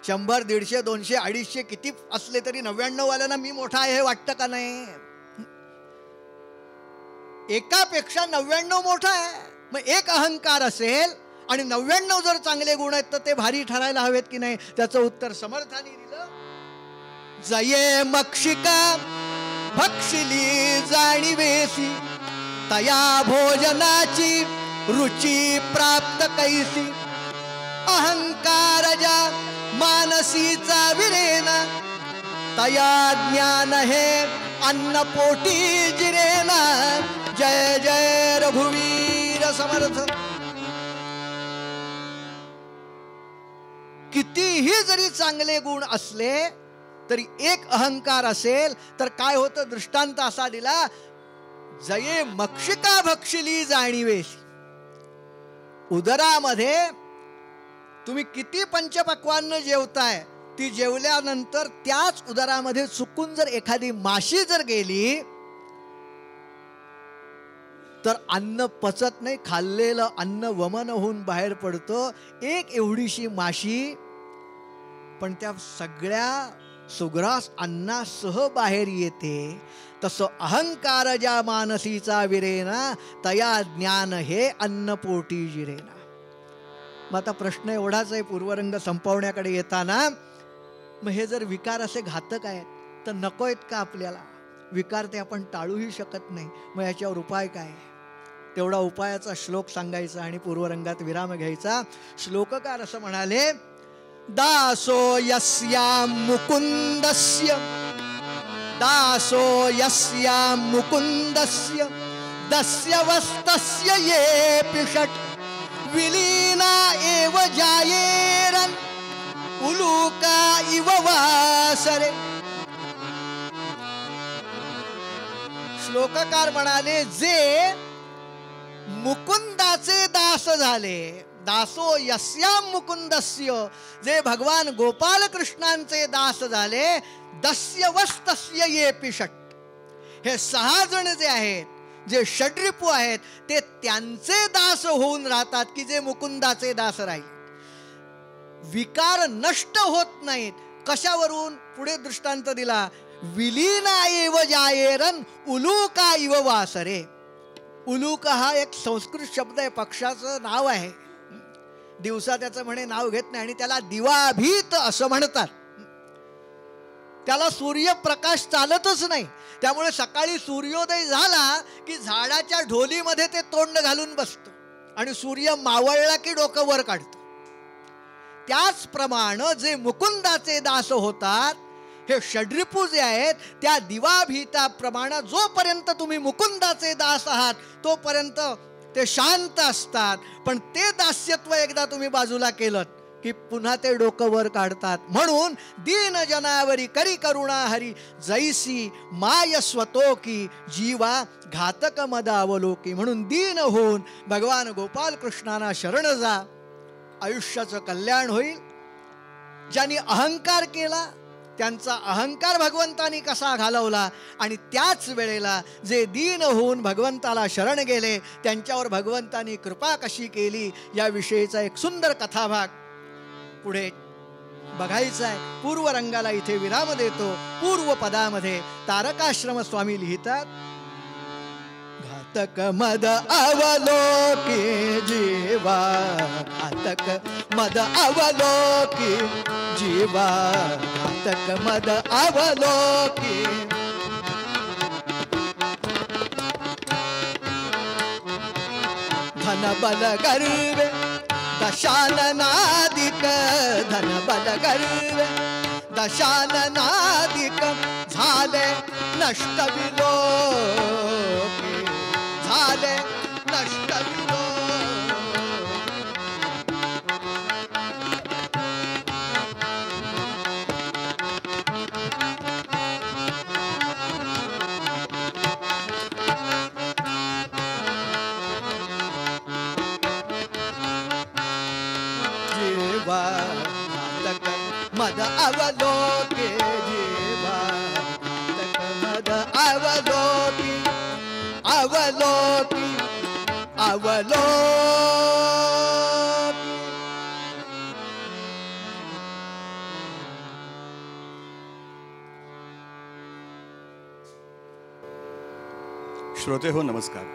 100, 150, 200, 250 किती असले तरी 99 वाल्यांना मी मोठा आहे हे वाटतं का नाही. एकापेक्षा 99 मोठा आहे. मग एक अहंकार असेल आणि 99 जर चांगले गुण आहेत तर ते भारी ठरायला हवेत की नाही. त्याचं उत्तर समर्थाने दिलं. जये मक्षिका भक्षिली जाणीवेसी तया भोजनाची रुची प्राप्त कैसी. अहंकार ज्या मानसीचा विरेना तया ज्ञान हे अन्न पोटी जिरेना. जय जय रघुवीर समर्थ. कितीही जरी चांगले गुण असले तरी एक अहंकार असेल तर काय होतं. दृष्टांत असा दिला, जये मक्षिका भक्षिली जाणीवेशी. उदरामध्ये तुम्ही किती पंचपक्वान्न जेवताय, ती जेवल्यानंतर त्याच उदरामध्ये चुकून जर एखादी माशी जर गेली तर अन्न पचत नाही. खाल्लेलं अन्न वमन होऊन बाहेर पडतं. एक एवढीशी माशी पण त्या सगळ्या सुग्रास अन्नासह बाहेर येते. तसं अहंकार ज्या मानसीचा विरेना तया ज्ञान हे अन्नपोटी जिरेना. मग आता प्रश्न एवढाच आहे पूर्वरंग संपवण्याकडे येताना, मग हे जर विकार असे घातक आहेत तर नको आहेत का आपल्याला. विकार ते आपण टाळूही शकत नाही. मग याच्यावर उपाय काय. तेवढा उपायाचा श्लोक सांगायचा आणि पूर्वरंगात विराम घ्यायचा. श्लोककार असं म्हणाले, दासो यस्या मुकुंदस्य दासो यस्या मुकुंदस्य दस्य वस्तस्य ये पिषट विलीना एव जायेरन उलूका इव वासरे. श्लोककार म्हणाले, जे मुकुंदाचे दास झाले, दासो यस्याम मुकुंदस्य, जे भगवान गोपाल कृष्णांचे दास झाले, दस्य वस्तस्य ये पिषट. हे 6 जण जे आहेत, जे षड्रिपू आहेत, ते त्यांचे दास होऊन राहतात की जे मुकुंदाचे दास राहिले. विकार नष्ट होत नाहीत. कशावरून? पुढे दृष्टांत दिला, विलीना एव जायेरन उलूका इव वासरे. उलूक हा एक संस्कृत शब्द आहे, पक्षाचं नाव आहे. दिवसा त्याचं म्हणे नाव घेत नाही आणि त्याला दिवाभीत असं म्हणतात. त्याला सूर्यप्रकाश चालतच नाही. त्यामुळे सकाळी सूर्योदय झाला की झाडाच्या ढोलीमध्ये ते तोंड घालून बसतं आणि सूर्य मावळला की डोकं वर काढतं. त्याचप्रमाणे जे मुकुंदाचे दास होतात, हे षड्रिपू जे आहेत, त्या दिवाभीताप्रमाणे जोपर्यंत तुम्ही मुकुंदाचे दास आहात तोपर्यंत ते शांत असतात. पण ते दास्यत्व एकदा तुम्ही बाजूला केलं की पुन्हा ते डोकं वर काढतात. म्हणून दीन जनावरी करी करुणा हरी, जैसी माय स्वतोकी जीवा घातक मद अवलोकी. म्हणून दीन होऊन भगवान गोपाल कृष्णांना शरण जा, आयुष्याचं कल्याण होईल. ज्यांनी अहंकार केला त्यांचा अहंकार भगवंतानी कसा घालवला, आणि त्याच वेळेला जे दीन होऊन भगवंताला शरण गेले त्यांच्यावर भगवंतानी कृपा कशी केली याविषयीचा एक सुंदर कथाभाग पुढे बघायचा आहे. पूर्व रंगाला इथे विराम देतो. पूर्व पदामध्ये तारकाश्रम स्वामी लिहितात, घातक मद अवलोकी जीवा, घातक मद अवलोकी जीवा, घातक मद अवलोकी. धन बल गर्वे दशाननादिक, धन बल गर्वे दशाननादिक, झाले नष्ट विलोकी, झाले नष्ट विलोकी. घातक मद अवलोके जीवा, घातक मद अवलोकी, अवलोकी, अवलोकी. श्रोते हो, नमस्कार.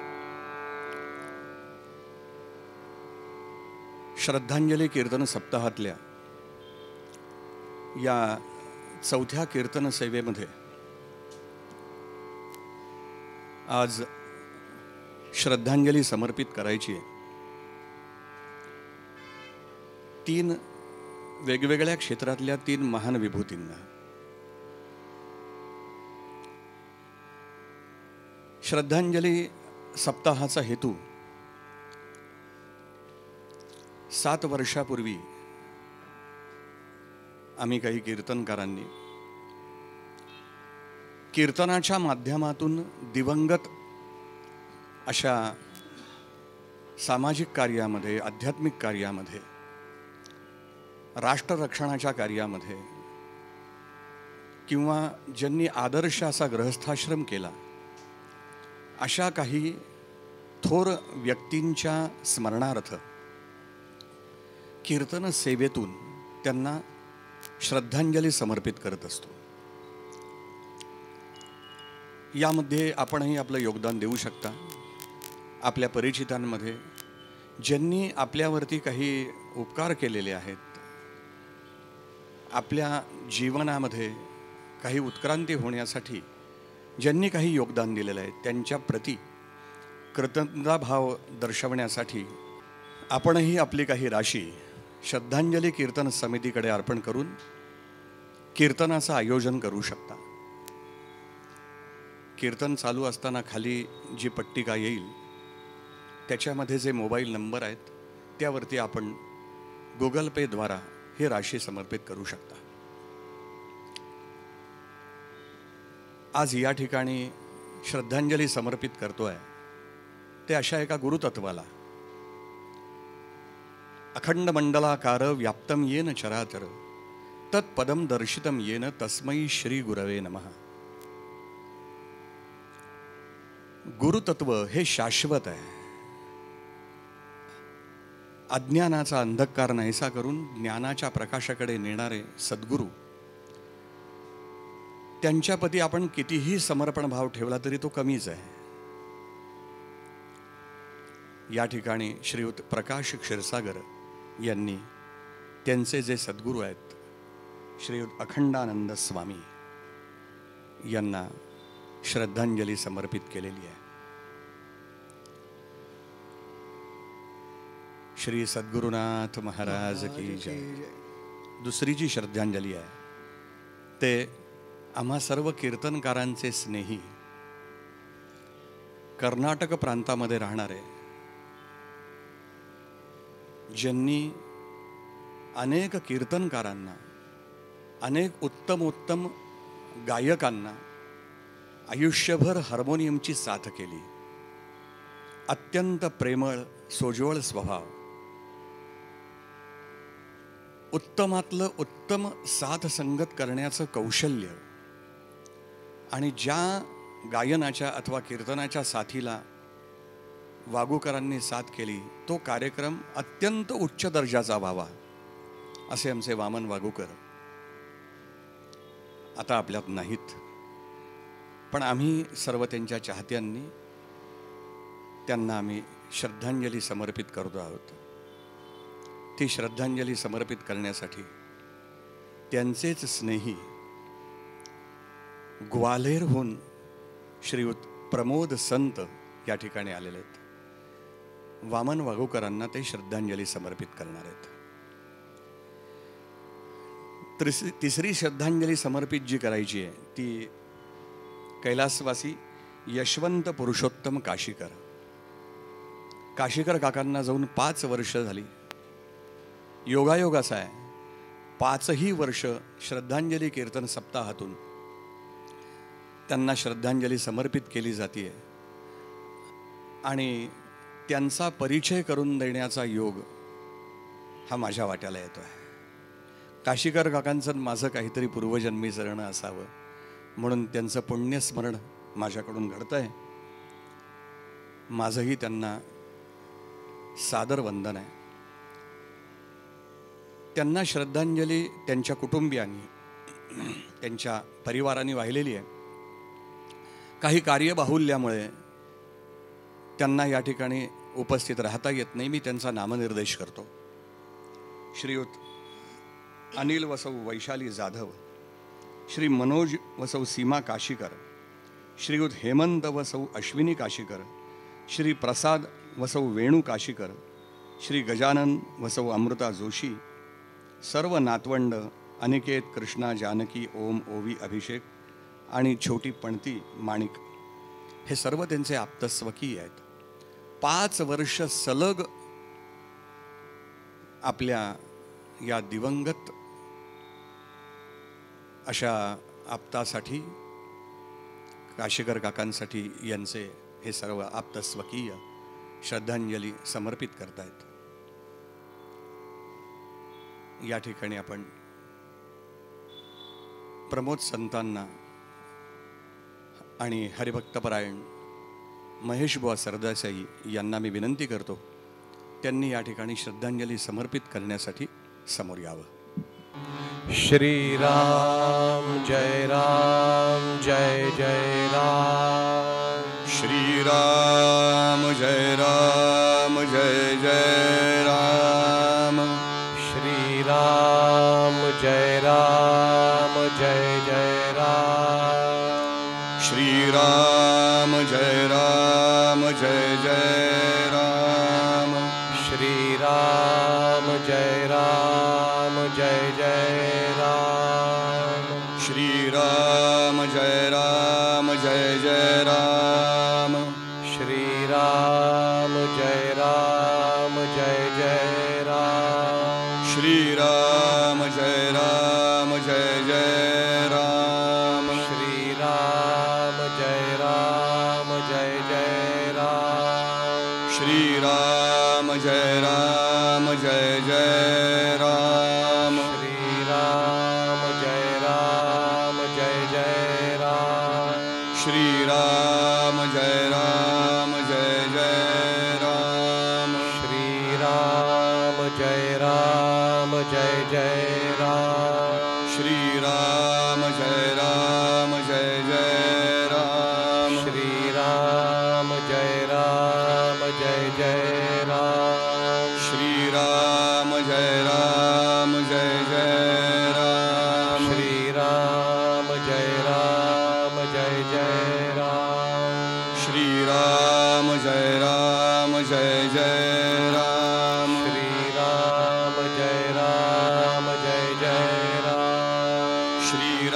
श्रद्धांजली कीर्तन सप्ताहातल्या या चौथ्या कीर्तन सेवेमध्ये आज श्रद्धांजली समर्पित करायची आहे. 3 वेगवेगळ्या क्षेत्रातल्या 3 महान विभूतींना. श्रद्धांजली सप्ताहाचा हेतू 7 वर्षापूर्वी आम्ही काही कीर्तनकारांनी कीर्तनाच्या माध्यमातून दिवंगत अशा सामाजिक कार्यामध्ये, आध्यात्मिक कार्यामध्ये, राष्ट्ररक्षणाच्या कार्यामध्ये किंवा ज्यांनी आदर्श असा गृहस्थाश्रम केला अशा काही थोर व्यक्तींच्या स्मरणार्थ कीर्तन सेवेतून त्यांना श्रद्धांजली समर्पित करत असतो. यामध्ये आपणही आपलं योगदान देऊ शकता. आपल्या परिचितांमध्ये ज्यांनी आपल्यावरती काही उपकार केलेले आहेत, आपल्या जीवनामध्ये काही उत्क्रांती होण्यासाठी ज्यांनी काही योगदान दिलेलं आहे त्यांच्या प्रती कृतज्ञताभाव दर्शवण्यासाठी आपणही आपली काही राशी श्रद्धांजली कीर्तन समितीकडे अर्पण करून कीर्तनाचं आयोजन करू शकता. कीर्तन चालू असताना खाली जी पट्टिका येईल त्याच्यामध्ये जे मोबाईल नंबर आहेत त्यावरती आपण गुगल पेद्वारा ही राशी समर्पित करू शकता. आज या ठिकाणी श्रद्धांजली समर्पित करतोय ते अशा एका गुरुतत्वाला, अखंड मंडलाकार व्याप्तम येन चराचर तत्पदम दर्शितम येन तस्मै श्री गुरवे नमः. गुरुतत्व हे शाश्वत आहे. अज्ञानाचा अंधकार नाहीसा करून ज्ञानाच्या प्रकाशाकडे नेणारे सद्गुरू, त्यांच्याप्रती आपण कितीही समर्पण भाव ठेवला तरी तो कमीच आहे. या ठिकाणी श्रीयुत प्रकाश क्षीरसागर यांनी त्यांचे जे सद्गुरू आहेत श्रीयुत अखंडानंद स्वामी यांना श्रद्धांजली समर्पित केलेली आहे. श्री सद्गुरुनाथ महाराज की जय. दुसरी जी श्रद्धांजली आहे ते आम्हा सर्व कीर्तनकारांचे स्नेही, कर्नाटक प्रांतामध्ये राहणारे, ज्यांनी अनेक कीर्तनकारांना, अनेक उत्तम गायकांना आयुष्यभर हार्मोनियमची साथ केली. अत्यंत प्रेमळ, सोज्वळ स्वभाव, उत्तमातलं उत्तम साथ संगत करण्याचं कौशल्य आणि ज्या गायनाच्या अथवा कीर्तनाच्या साथीला वागूकरांनी साथ केली तो कार्यक्रम अत्यंत उच्च दर्जाचा व्हावा असे आमचे वामन वागूकर आता आपल्यात नाहीत, पण आम्ही सर्व त्यांच्या चाहत्यांनी त्यांना आम्ही श्रद्धांजली समर्पित करतो आहोत. ती श्रद्धांजली समर्पित करण्यासाठी त्यांचेच स्नेही ग्वाल्हेरहून श्रीयुत प्रमोद संत या ठिकाणी आलेले आहेत. वामन वाघोकरांना ते श्रद्धांजली समर्पित करणार आहेत. तिसरी श्रद्धांजली समर्पित जी करायची आहे ती कैलासवासी यशवंत पुरुषोत्तम काशीकर. काशीकर काकांना जाऊन 5 वर्ष झाली. योगायोग असा आहे, 5ही वर्ष श्रद्धांजली कीर्तन सप्ताहातून त्यांना श्रद्धांजली समर्पित केली जाते आणि त्यांचा परिचय करून देण्याचा योग हा माझ्या वाट्याला येतो आहे. काशीकर काकांचं माझं काहीतरी पूर्वजन्मीचं ऋण असावं म्हणून त्यांचं पुण्यस्मरण माझ्याकडून घडतंय. माझंही त्यांना सादर वंदन आहे. त्यांना श्रद्धांजली त्यांच्या कुटुंबियांनी, त्यांच्या परिवाराने वाहिलेली आहे. काही कार्यबाहुल्यामुळे त्यांना या ठिकाणी उपस्थित राहता येत नाही. मी त्यांचा नामनिर्देश करतो. श्रीयुत अनिल वसौ वैशाली जाधव, श्री मनोज वसौ सीमा काशीकर, श्रीयुत हेमंत वसौ अश्विनी काशीकर, श्री प्रसाद वसौ वेणू काशीकर, श्री गजानन वसौ अमृता जोशी, सर्व नातवंड अनिकेत, कृष्णा, जानकी, ओम, ओवी, अभिषेक आणि छोटी पणती माणिक हे सर्व त्यांचे आप्तस्वकीय आहेत. 5 वर्ष सलग आपल्या या दिवंगत अशा आप्तासाठी, काशीकर काकांसाठी यांचे हे सर्व आप्तस्वकीय श्रद्धांजली समर्पित करतायत. या ठिकाणी आपण प्रमोद संतांना आणि हरिभक्तपरायण महेश बुवा सरदेसाई यांना मी विनंती करतो त्यांनी या ठिकाणी श्रद्धांजली समर्पित करण्यासाठी समोर यावं. श्री राम जय जय राम. श्री राम जय जय राम. श्री राम जय जय राम. श्री राम जय जय राम. श्री राम जय जय राम. श्री राम जय जय राम. श्री राम जय जय राम. श्री राम जय जय राम. श्री राम जय जय राम. श्री राम जय जय राम. श्री राम जय जय राम. श्री राम जय जय राम. श्री राम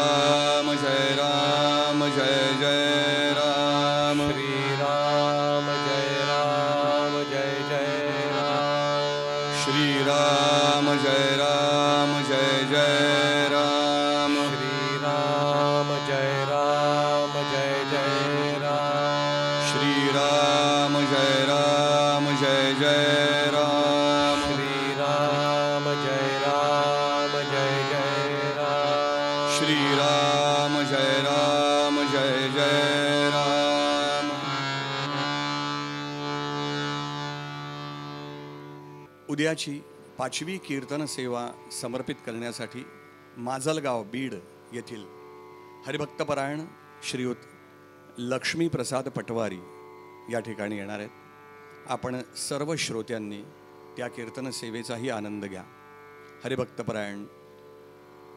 राम जय राम जय जय राम श्री राम जय जय राम श्री राम जय जय राम श्री राम जय जय राम श्री राम जय जय राम श्री राम जय जय राम श्री राम जय जय राम उद्याची 5वी कीर्तन सेवा समर्पित करण्यासाठी माजलगाव बीड येथील हरिभक्तपरायण श्रीयुत लक्ष्मीप्रसाद पटवारी या ठिकाणी येणार आहेत. आपण सर्व श्रोत्यांनी त्या कीर्तन सेवेचाही आनंद घ्या. हरिभक्तपरायण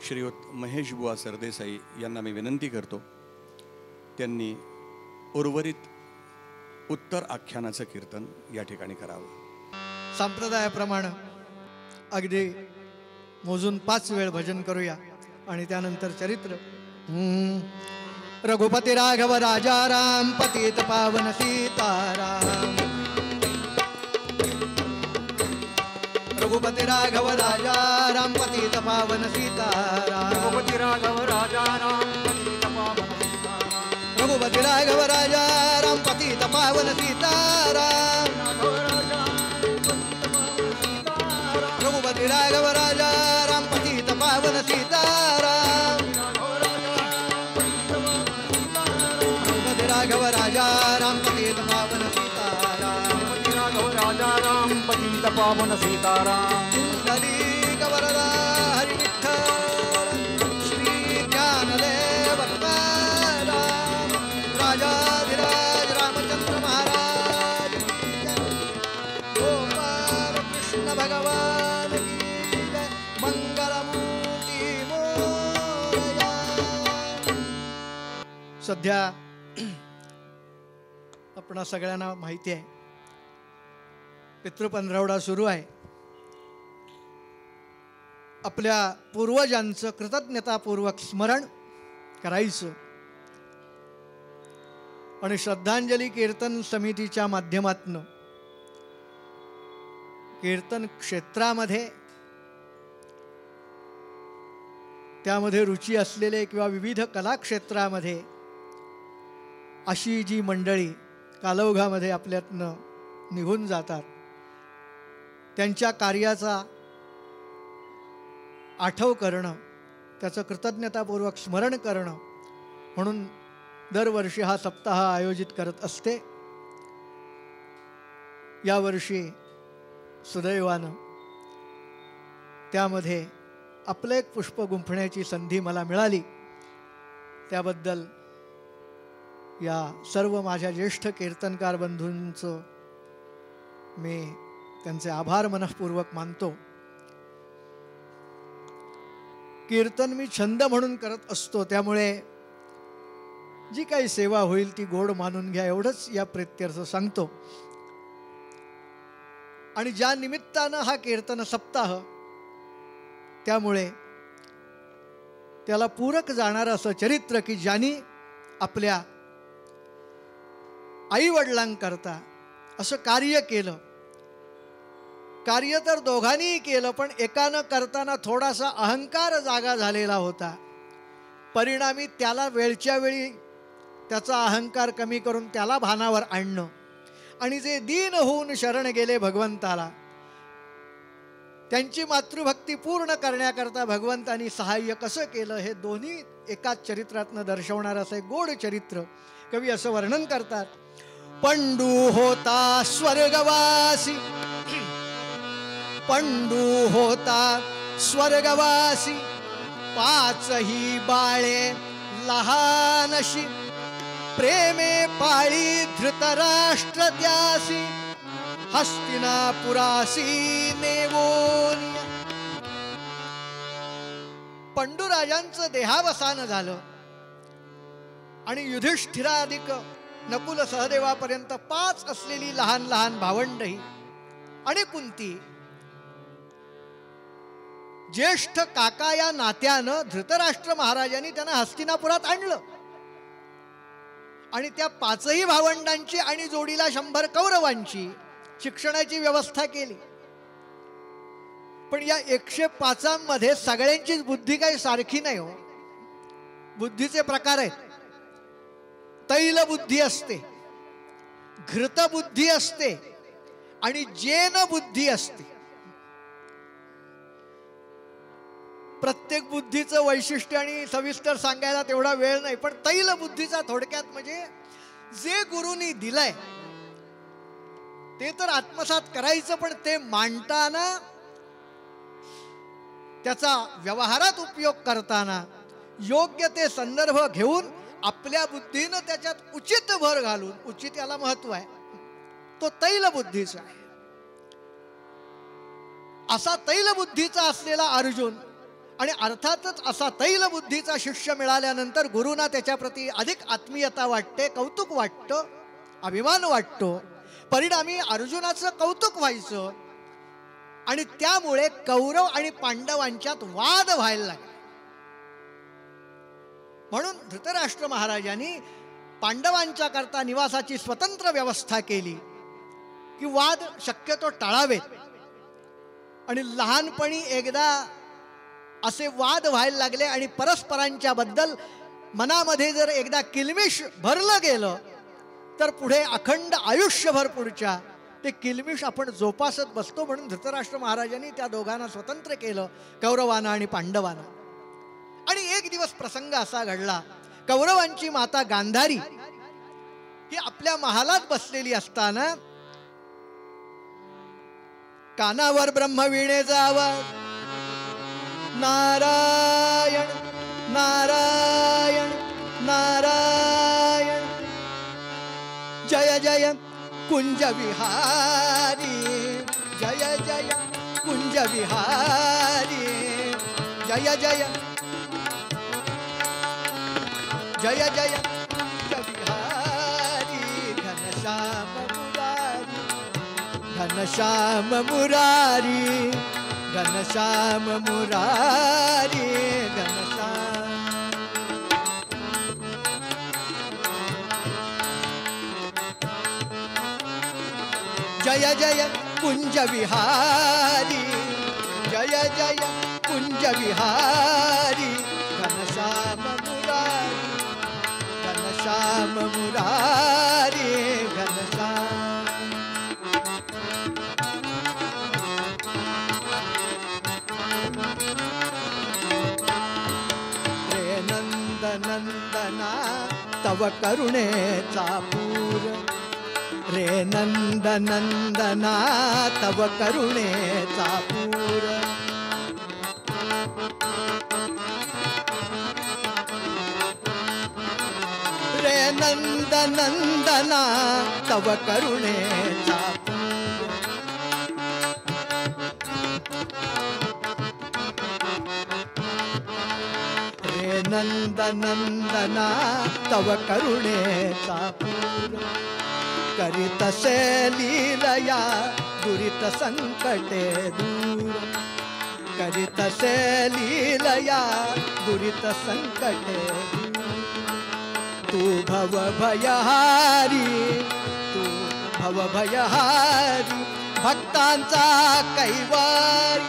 श्रीयुत महेश बुवा सरदेसाई यांना मी विनंती करतो, त्यांनी उर्वरित उत्तर आख्यानाचं कीर्तन या ठिकाणी करावं. संप्रदायाप्रमाणे अगदी मोजून 5 वेळ भजन करूया आणि त्यानंतर चरित्र. रघुपती राघव राजा राम पतित पावन सीताराम. रघुपती राघव राजा राम पतित पावन सीताराम. रघुपती राघव राजा राम पतित पावन सीताराम. रघुपती राघव राजा राम पतित पावन सीताराम. रघुपती राघव राजा राम पतित पावन सीताराम. रघुपती राघव राजा राम पतित पावन सीताराम. राघव राजा राम पतित पावन सीताराम. हरी गवरदा हरी विठ्ठल श्री ज्ञानदेव तुकाराम. राजाधिराज रामचंद्र महाराज की जय. गोपाल कृष्ण भगवान की जय. मंगलमूर्ती मोरया. सध्या आपणा सगळ्यांना माहिती आहे, पितृपंधरवडा सुरू आहे. आपल्या पूर्वजांचं कृतज्ञतापूर्वक स्मरण करायचं आणि श्रद्धांजली कीर्तन समितीच्या माध्यमातून कीर्तन क्षेत्रामध्ये त्यामध्ये रुची असलेले किंवा विविध कलाक्षेत्रामध्ये अशी जी मंडळी कालौघामध्ये आपल्यातनं निघून जातात, त्यांच्या कार्याचा आठव करणं, त्याचं कृतज्ञतापूर्वक स्मरण करणं म्हणून दरवर्षी हा सप्ताह आयोजित करत असते. यावर्षी सुदैवानं त्यामध्ये आपलं एक पुष्प गुंफण्याची संधी मला मिळाली. त्याबद्दल या सर्व माझ्या ज्येष्ठ कीर्तनकार बंधूंचं मी त्यांचे आभार मनःपूर्वक मानतो. कीर्तन मी छंद म्हणून करत असतो, त्यामुळे जी काही सेवा होईल ती गोड मानून घ्या एवढंच या प्रीत्यर्थ सांगतो. आणि ज्या निमित्तानं हा कीर्तन सप्ताह, त्यामुळे त्याला पूरक जाणारं असं चरित्र की ज्यांनी आपल्या आईवडिलांकरता असं कार्य केलं. कार्य तर दोघांनीही केलं, पण एकानं करताना थोडासा अहंकार जागा झालेला होता. परिणामी त्याला वेळच्या वेळी त्याचा अहंकार कमी करून त्याला भानावर आणणं आणि जे दीन होऊन शरण गेले भगवंताला, त्यांची मातृभक्ती पूर्ण करण्याकरता भगवंतानी सहाय्य कसं केलं हे दोन्ही एकाच चरित्रातनं दर्शवणारं असं एक गोड चरित्र. कवी असं वर्णन करतात. पंडू होता स्वर्गवासी, पंडू होता स्वर्गवासी, 5ही बाळे लहानशी, प्रेमे पाळी धृतराष्ट्र त्यासी, हस्तिनापुरासी नेवोनिया. पंडूराजांचं देहावसान झालं आणि युधिष्ठिराधिक नकुल सहदेवापर्यंत 5 असलेली लहान लहान भावंडही आणि कुंती ज्येष्ठ काका या नात्यानं धृतराष्ट्र महाराजांनी त्यांना हस्तिनापुरात आणलं आणि त्या 5ही भावंडांची आणि जोडीला 100 कौरवांची शिक्षणाची व्यवस्था केली. पण या 105मध्ये सगळ्यांचीच बुद्धी काही सारखी नाही हो. बुद्धीचे प्रकार आहेत. तैल बुद्धी असते, घृत बुद्धी असते आणि जेन बुद्धी असते. प्रत्येक बुद्धीचं वैशिष्ट्य आणि सविस्तर सांगायला तेवढा वेळ नाही, पण तैल बुद्धीचा थोडक्यात म्हणजे जे गुरुनी दिलंय ते तर आत्मसात करायचं, पण ते मांडताना त्याचा व्यवहारात उपयोग करताना योग्य ते संदर्भ घेऊन आपल्या बुद्धीनं त्याच्यात उचित भर घालून, उचित याला महत्व आहे, तो तैल बुद्धीचा आहे. असा तैल बुद्धीचा असलेला अर्जुन आणि अर्थातच असा तैल बुद्धीचा शिष्य मिळाल्यानंतर गुरुना त्याच्याप्रती अधिक आत्मीयता वाटते, कौतुक वाटतं, अभिमान वाटतो. परिणामी अर्जुनाचं कौतुक व्हायचं आणि त्यामुळे कौरव आणि पांडवांच्यात वाद व्हायला लागले. म्हणून धृतराष्ट्र महाराजांनी पांडवांच्या करता निवासाची स्वतंत्र व्यवस्था केली की वाद शक्यतो टाळावेत. आणि लहानपणी एकदा असे वाद व्हायला लागले आणि परस्परांच्या बद्दल मनामध्ये जर एकदा किलमिश भरलं गेलं तर पुढे अखंड आयुष्यभर पुढच्या ते किलमिश आपण जोपासत बसतो. म्हणून धृतराष्ट्र महाराजांनी त्या दोघांना स्वतंत्र केलं, कौरवांना आणि पांडवांना. आणि एक दिवस प्रसंग असा घडला, कौरवांची माता गांधारी ही आपल्या महालात बसलेली असताना कानावर ब्रह्मवीणेचा आवाज, नारायण नारायण नारायण, जय जय कुंज विहारी, जय जय कुंज विहारी, जय जय जय जय कुंज विहारी, घनश्याम मुरारी, घनश्याम मुरारी, घनश्याम मुरारी, घनश्याम. जय जय कुंज विहारी, जय जय कुंज विहारी, घनश्याम मुरारी, घनश्याम मुरारी, घनश्याम. रे नंद नंदना तव करुणेचा पूर, रे नंद नंदना तव करुणेचा पूर. रे नंद नंदना तव करुणेचा पूर. रे नंद नंदना तव करुणेचा पूर. करीतसे लीलया दुरित संकटे दूर, करीतसे लीलया दुरित संकटे दूर. तू भव भयहारी, तू भव भयहारी, भक्तांचा कैवारी,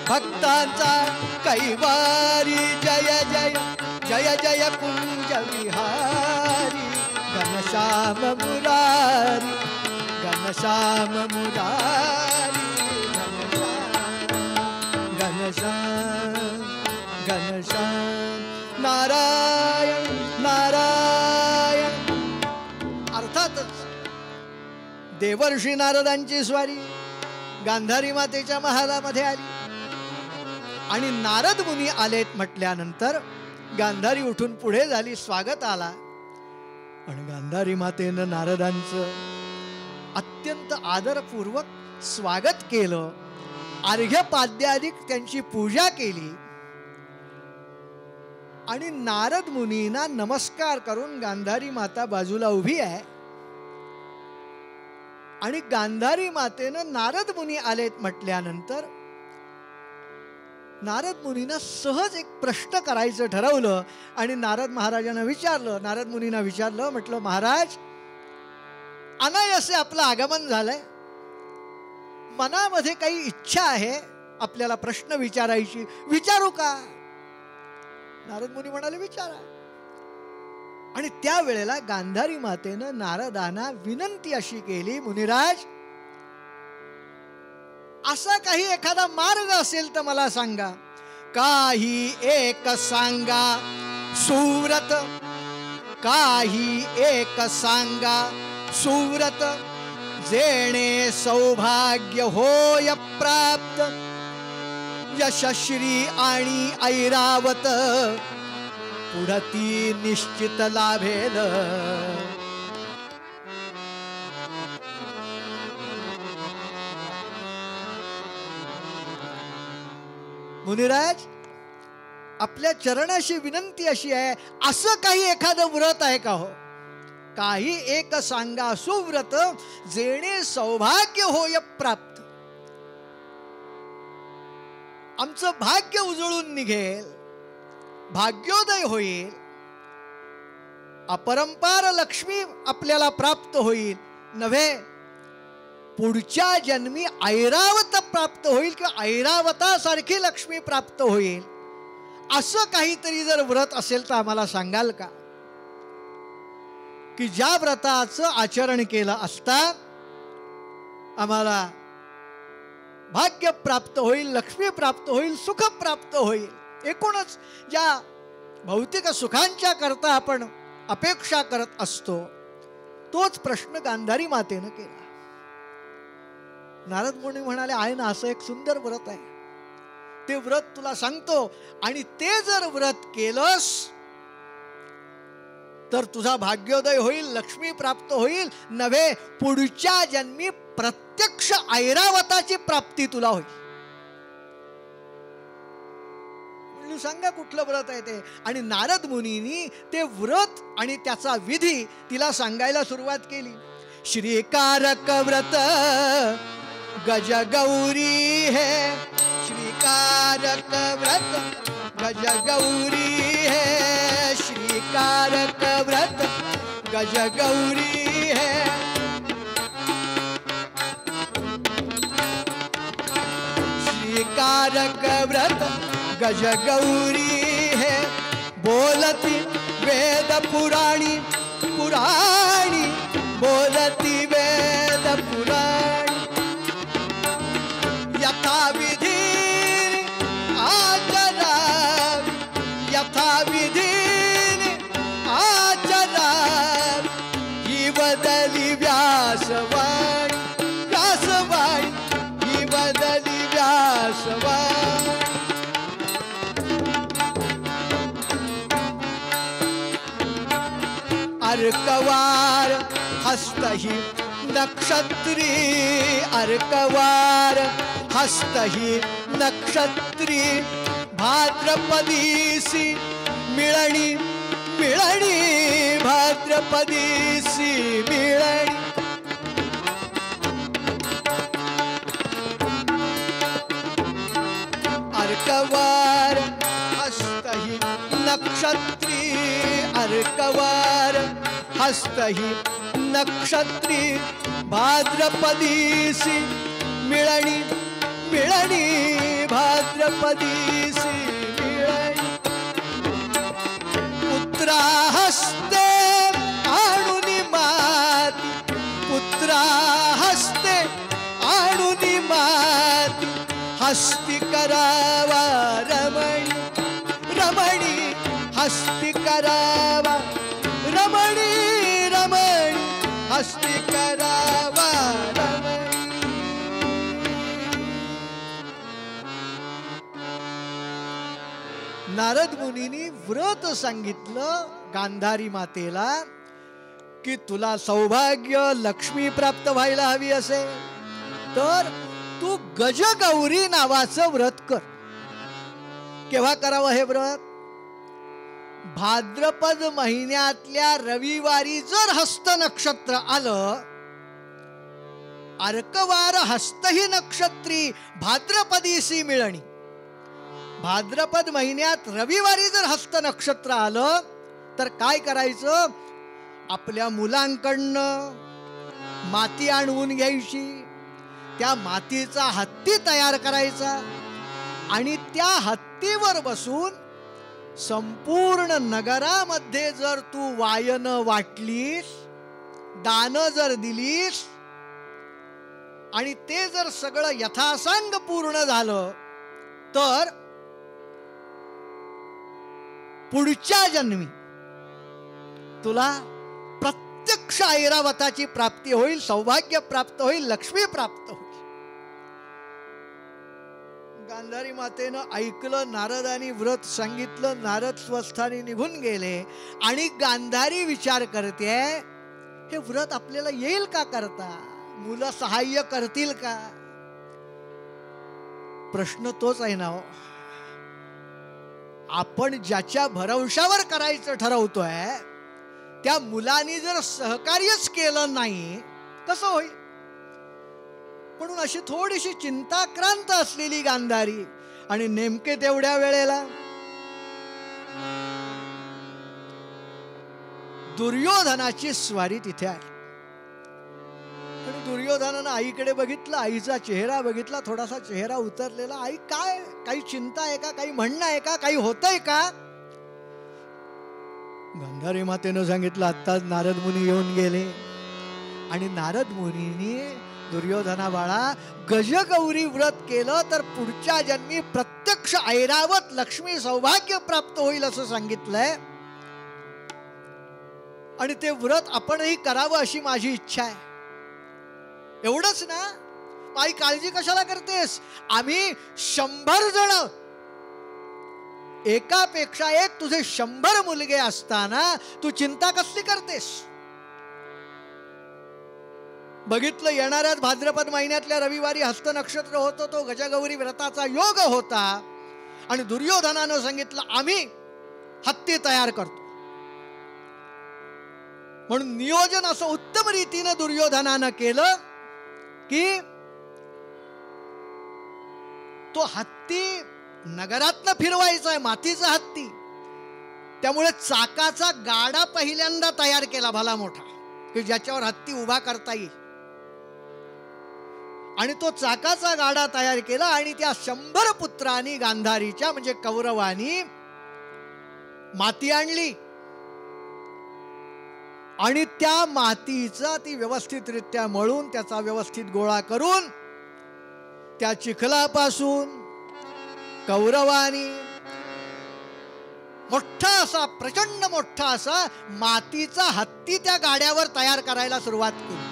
भक्तांचा कैवारी. जय जय जय जय कुंज विहारी, घनश्याम मुरारी, घनश्याम मुरारी, घनश्याम घनश्याम घनश्याम. नारायण नारायण. अर्थातच देवर्षी नारदांची स्वारी गांधारी मातेच्या महालामध्ये आली आणि नारद मुनी आलेत म्हटल्यानंतर गांधारी उठून पुढे झाली, स्वागत आला. आणि गांधारी मातेनं नारदांचं अत्यंत आदरपूर्वक स्वागत केलं, अर्घ्यपाद्यादिक त्यांची पूजा केली आणि नारद मुनींना नमस्कार करून गांधारी माता बाजूला उभी आहे. आणि गांधारी मातेनं नारद मुनी आलेत म्हटल्यानंतर नारद मुनींना सहज एक प्रश्न करायचं ठरवलं आणि नारद महाराजांना विचारलं. नारद मुनींना विचारलं, म्हटलं महाराज, अनायासे आपलं आगमन झालंय, मनामध्ये काही इच्छा आहे आपल्याला प्रश्न विचारायची, विचारू का? नारद मुनी म्हणाले विचारा. आणि त्यावेळेला गांधारी मातेनं नारदांना विनंती अशी केली, मुनिराज, असा काही एखादा मार्ग असेल तर मला सांगा. काही एक सांगा सुव्रत, काही एक सांगा सुव्रत, जेणे सौभाग्य होय प्राप्त, यशश्री आणि ऐरावत, पुढती निश्चित लाभेल. मुनिराज, आपल्या चरणाशी विनंती अशी आहे, असं काही एखादं व्रत आहे का हो? काही एक सांगा सुव्रत, जेणे सौभाग्य होय प्राप्त, आमचं भाग्य उजळून निघेल, भाग्योदय होईल, अपरंपार लक्ष्मी आपल्याला प्राप्त होईल, नव्हे पुढच्या जन्मी ऐरावत प्राप्त होईल किंवा ऐरावतासारखी लक्ष्मी प्राप्त होईल, असं काहीतरी जर व्रत असेल तर आम्हाला सांगाल का? की ज्या व्रताचं आचरण केलं असता आम्हाला भाग्य प्राप्त होईल, लक्ष्मी प्राप्त होईल, सुख प्राप्त होईल. एकूणच ज्या भौतिक सुखांच्या करता आपण अपेक्षा करत असतो, तोच प्रश्न गांधारी मातेनं केला. नारद मुनी म्हणाले, आहे ना असं एक सुंदर व्रत आहे, ते व्रत तुला सांगतो, आणि ते जर व्रत केलंस तर तुझा भाग्योदय होईल, लक्ष्मी प्राप्त होईल, नव्हे पुढच्या जन्मी प्रत्यक्ष ऐरावताची प्राप्ती तुला होईल. म्हणून सांगा कुठलं व्रत आहे ते. आणि नारद मुनींनी ते व्रत आणि त्याचा विधी तिला सांगायला सुरुवात केली. श्रीकारक व्रत गज गौरी है, श्रीकारक व्रत गज गौरी है, श्रीकारक व्रत गज गौरी है. श्रीकारक व्रत गज गौरी है, बोलती वेद पुराणी पुराणी, बोलती वेद पुराणी, यथा विधी आचरा, यथा विधी आचरा, ही बदली व्यासवाणी, व्यासवाणी, ही बदली व्यासवाणी. अर्कवार हस्तहि नक्षत्री, अर्कवार हस्तहि नक्षत्री, भाद्रपदीसी मिळणी मिळणी, भाद्रपदीसी मिळणी. अर्कवार हस्तहि नक्षत्री, अर्कवार हस्तहि नक्षत्री, भाद्रपदीसी मिळणी मिळणी, भाद्रपदीसी मिळणी. पुत्रा हस्ते आणुनी माती, पुत्रा हस्ते आणुनी माती, हस्ती करावा रमणी रमणी, हस्ती करावा रमणी रमणी, हस्ती करावा रमणी. नारद मुनींनी व्रत सांगितलं गांधारी मातेला की तुला सौभाग्य लक्ष्मी प्राप्त व्हायला हवी असेल तर तू गजगौरी नावाचं व्रत कर. केव्हा करावं हे व्रत? भाद्रपद महिन्यातल्या रविवारी जर हस्त नक्षत्र आलं, अर्कवार हस्तही नक्षत्री भाद्रपदीसी मिळणी, भाद्रपद महिन्यात रविवारी जर हस्त नक्षत्र आलं तर काय करायचं, आपल्या मुलांकडनं माती आणवून घ्यायची, त्या मातीचा हत्ती तयार करायचा आणि त्या हत्तीवर बसून संपूर्ण नगरामध्ये जर तू वायनं वाटलीस, दानं जर दिलीस आणि ते जर सगळं यथासांग पूर्ण झालं तर पुढच्या जन्मी तुला प्रत्यक्ष ऐरावताची प्राप्ती होईल, सौभाग्य प्राप्त होईल, लक्ष्मी प्राप्त होईल. गांधारी मातेनं ऐकलं, नारदानी व्रत सांगितलं, नारद स्वस्थानी निघून गेले आणि गांधारी विचार करते, हे व्रत आपल्याला येईल का करता, मुलं सहाय्य करतील का. प्रश्न तोच आहे ना हो. आपण ज्याच्या भरवशावर करायचं ठरवतोय त्या मुलांनी जर सहकार्यच केलं नाही कसं होईल. म्हणून अशी थोडीशी चिंताक्रांत असलेली गांधारी आणि नेमके तेवढ्या वेळेला दुर्योधनाची स्वारी तिथे आली. आणि दुर्योधनानं आईकडे बघितलं, आईचा चेहरा बघितला, थोडासा चेहरा उतरलेला. आई काय, काही चिंता आहे का, काही म्हणणं आहे का, काही होतंय का. गांधारी मातेनं सांगितलं, आत्ताच नारद मुनी येऊन गेले आणि नारद मुनींनी दुर्योधना बाळा गजगौरी व्रत केलं तर पुढच्या जन्मी प्रत्यक्ष ऐरावत लक्ष्मी सौभाग्य प्राप्त होईल असं सांगितलंय आणि ते व्रत आपणही करावं अशी माझी इच्छा आहे. एवढंच ना, आई काळजी कशाला करतेस, आम्ही 100 जण, एकापेक्षा एक तुझे 100 मुलगे असताना तू चिंता कसली करतेस. बघितलं, येणाऱ्याच भाद्रपद महिन्यातल्या रविवारी हस्त नक्षत्र होतं, तो गजगौरी व्रताचा योग होता आणि दुर्योधनानं सांगितलं आम्ही हत्ती तयार करतो. म्हणून नियोजन असं उत्तम रीतीनं दुर्योधनानं केलं की तो हत्ती नगरातनं फिरवायचा आहे, मातीचा हत्ती. त्यामुळे चाकाचा गाडा पहिल्यांदा तयार केला भला मोठा, की ज्याच्यावर हत्ती उभा करता येईल. आणि तो चाकाचा गाडा तयार केला आणि त्या 100 पुत्रांनी गांधारीच्या म्हणजे कौरवांनी माती आणली आणि त्या मातीचा ती व्यवस्थितरित्या मळून त्याचा व्यवस्थित गोळा करून त्या चिखलापासून कौरवांनी मोठा असा, प्रचंड मोठा असा मातीचा हत्ती त्या गाड्यावर तयार करायला सुरुवात केली.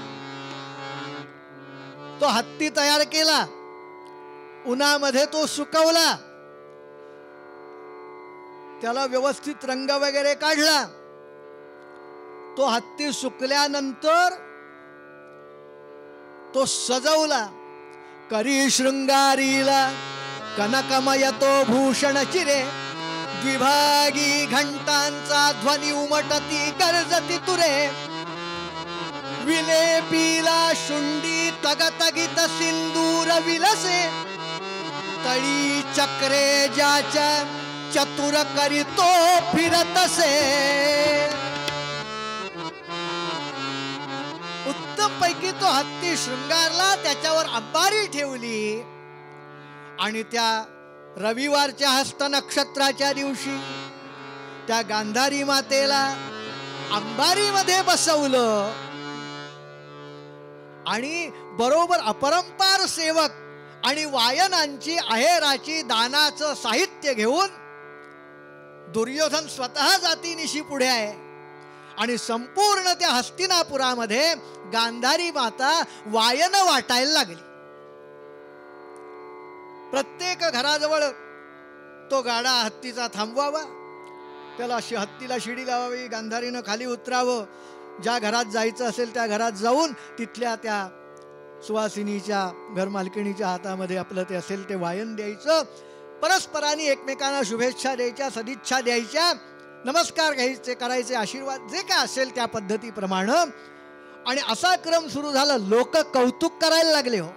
तो हत्ती तयार केला, उन्हामध्ये तो सुकवला, त्याला व्यवस्थित रंग वगैरे काढला. तो हत्ती सुकल्यानंतर तो सजवला, करी शृंगारीला कनकमय तो भूषण चिरे, द्विभागी घंटांचा ध्वनी उमटती गर्जती तुरे, विलेपीला शुंडी तगतगित सिंदूर विलसे, तळी चक्रे ज्याच्या चतुर करीतो फिरतसे. उत्तम पैकी तो हत्ती शृंगारला, त्याच्यावर अंबारी ठेवली आणि त्या रविवारच्या हस्त नक्षत्राच्या दिवशी त्या गांधारी मातेला अंबारीमध्ये बसवलं आणि बरोबर अपरंपार सेवक आणि वायनांची, आहेराची, दानाचं साहित्य घेऊन दुर्योधन स्वतः जातीनिशी पुढे आहे आणि संपूर्ण त्या हस्तिनापुरामध्ये गांधारी माता वायन वाटायला लागली. प्रत्येक घराजवळ तो गाडा हत्तीचा थांबवावा, त्याला हत्तीला शिडी लावावी, गांधारीनं खाली उतरावं, ज्या घरात जायचं असेल त्या घरात जाऊन तिथल्या त्या सुवासिनीच्या, घरमालकिणीच्या हातामध्ये आपलं ते असेल ते वायन द्यायचं. परस्परांनी एकमेकांना शुभेच्छा द्यायच्या, सदिच्छा द्यायच्या, नमस्कार घ्यायचे, करायचे, आशीर्वाद जे काय असेल त्या पद्धतीप्रमाणे. आणि असा क्रम सुरू झाला. लोक कौतुक करायला लागले, हो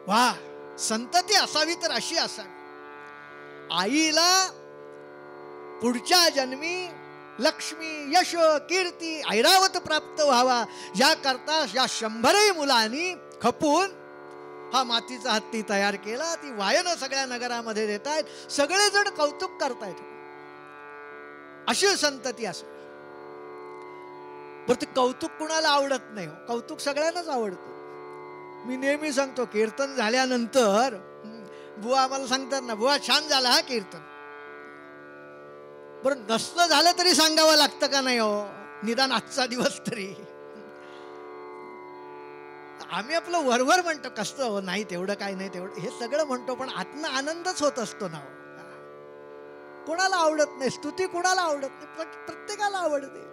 वा, संतती असावी तर अशी असावी. आईला पुढच्या जन्मी लक्ष्मी, यश, कीर्ती, ऐरावत प्राप्त व्हावा या करता या 100 मुलांनी खपून हा मातीचा हत्ती तयार केला. ती वायन सगळ्या नगरामध्ये देत आहेत, सगळेजण कौतुक करतायत. अशी संतती असं. पण ते कौतुक कुणाला आवडत नाही हो, कौतुक सगळ्यांनाच आवडतं. मी नेहमी सांगतो, कीर्तन झाल्यानंतर बुवा आम्हाला सांगतात ना, बुवा छान झाला हा कीर्तन. बरं नसलं झालं तरी सांगावं लागतं का नाही हो, निदान आजचा दिवस तरी. आम्ही आपलं वरवर म्हणतो, कसं हो नाही तेवढं काय नाही तेवढं हे सगळं म्हणतो, पण आतनं आनंदच होत असतो ना. कोणाला आवडत नाही स्तुती, कोणाला आवडत नाही, प्रत्येकाला आवडते.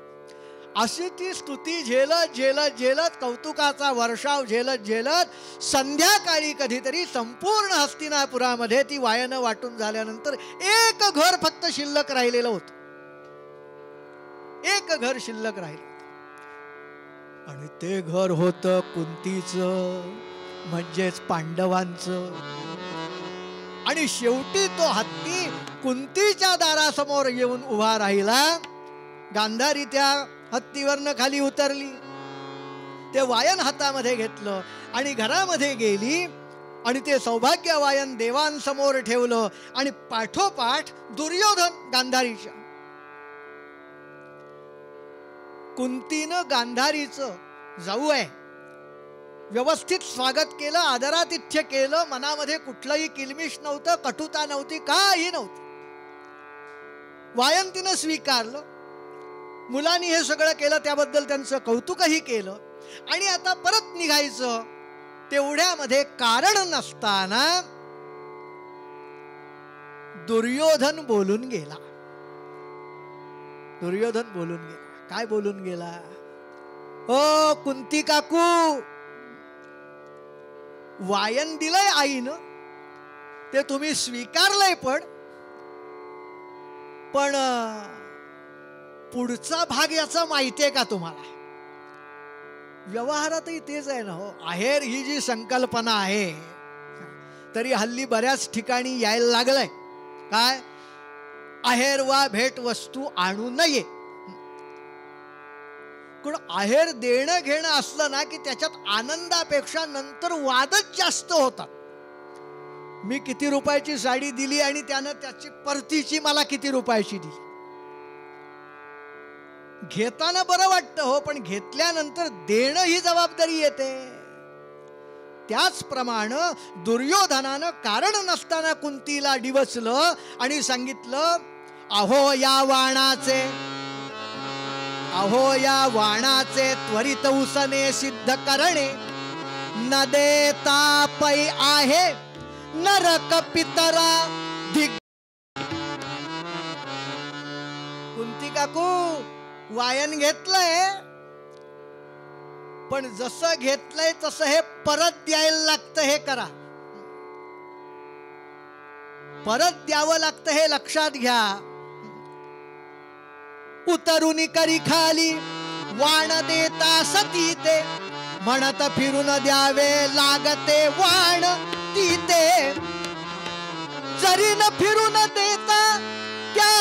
अशी ती स्तुती झेलत झेलत झेलत, कौतुकाचा वर्षाव झेलत झेलत संध्याकाळी कधीतरी संपूर्ण हस्तिनापुरामध्ये ती वायनं वाटून झाल्यानंतर एक घर फक्त शिल्लक राहिलेलं होतं. एक घर शिल्लक राहिलं आणि ते घर होतं कुंतीचं, म्हणजेच पांडवांचं. आणि शेवटी तो हत्ती कुंतीच्या दारासमोर येऊन उभा राहिला. गांधारी त्या हत्तीवरनं खाली उतरली, ते वायन हातामध्ये घेतलं आणि घरामध्ये गेली आणि ते सौभाग्य वायन देवांसमोर ठेवलं. आणि पाठोपाठ दुर्योधन गांधारीच्या. कुंतीनं गांधारीचं जाऊ आहे व्यवस्थित स्वागत केलं, आदरातिथ्य केलं. मनामध्ये कुठलंही किलमिश नव्हतं, कटुता नव्हती, काही नव्हतं. वायन तिनं स्वीकारलं. मुलांनी हे सगळं केलं त्याबद्दल त्यांचं कौतुकही केलं. आणि आता परत निघायचं तेवढ्यामध्ये कारण नसताना दुर्योधन बोलून गेला. दुर्योधन बोलून गेला. काय बोलून गेला? ओ कुंती काकू, वायन दिलंय आईनं, ते तुम्ही स्वीकारलंय, पण पुढचा भाग याचा माहितीये का तुम्हाला? व्यवहारातही तेच आहे ना हो. आहेर ही जी संकल्पना आहे, तरी हल्ली बऱ्याच ठिकाणी यायला लागलंय काय, आहेर वा भेट वस्तू आणू नये. पण आहेर देणं घेणं असलं ना की त्याच्यात आनंदापेक्षा नंतर वादच जास्त होतात. मी किती रुपयाची साडी दिली आणि त्यानं त्याची परतीची मला किती रुपयाची दिली. घेताना बरं वाटतं हो, पण घेतल्यानंतर देणं ही जबाबदारी येते. त्याचप्रमाणे दुर्योधनानं कारण नसताना कुंतीला डिवचलं आणि सांगितलं, अहो या वाणाचे त्वरित उसने सिद्ध करणे, न देता पै आहे नरक पितरा दिग. कुंती काकू, वायन घेतलंय, पण जसं घेतलंय तसं हे परत द्यायला लागतं, हे करा. परत द्यावं लागतं हे लक्षात घ्या. उतरुनी करी खाली वाण देता सती ते, म्हणत फिरून द्यावे लागते वाण तिथे. जरी न फिरून देता त्या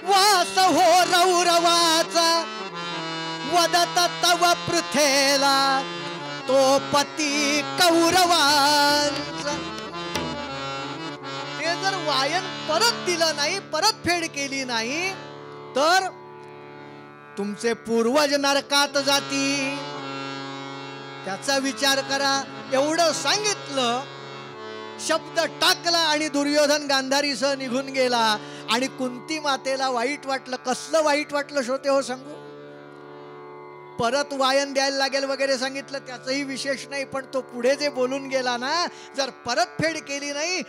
वास हो रौरवाचा, वदत तव पृथेला तो पती कौरवांचा. ते जर वायन परत दिलं नाही, परतफेड केली नाही, तर तुमचे पूर्वज नरकात जातील, त्याचा विचार करा. एवढं सांगितलं, शब्द टाकला आणि दुर्योधन गांधारीसह निघून गेला. आणि कुंती मातेला वाईट वाटलं. कसलं वाईट वाटलं श्रोते हो सांगू? परत वायन द्यायला लागेल वगैरे सांगितलं, त्याचंही विशेष नाही, पण तो पुढे जे बोलून गेला ना, जर परतफेड केली नाही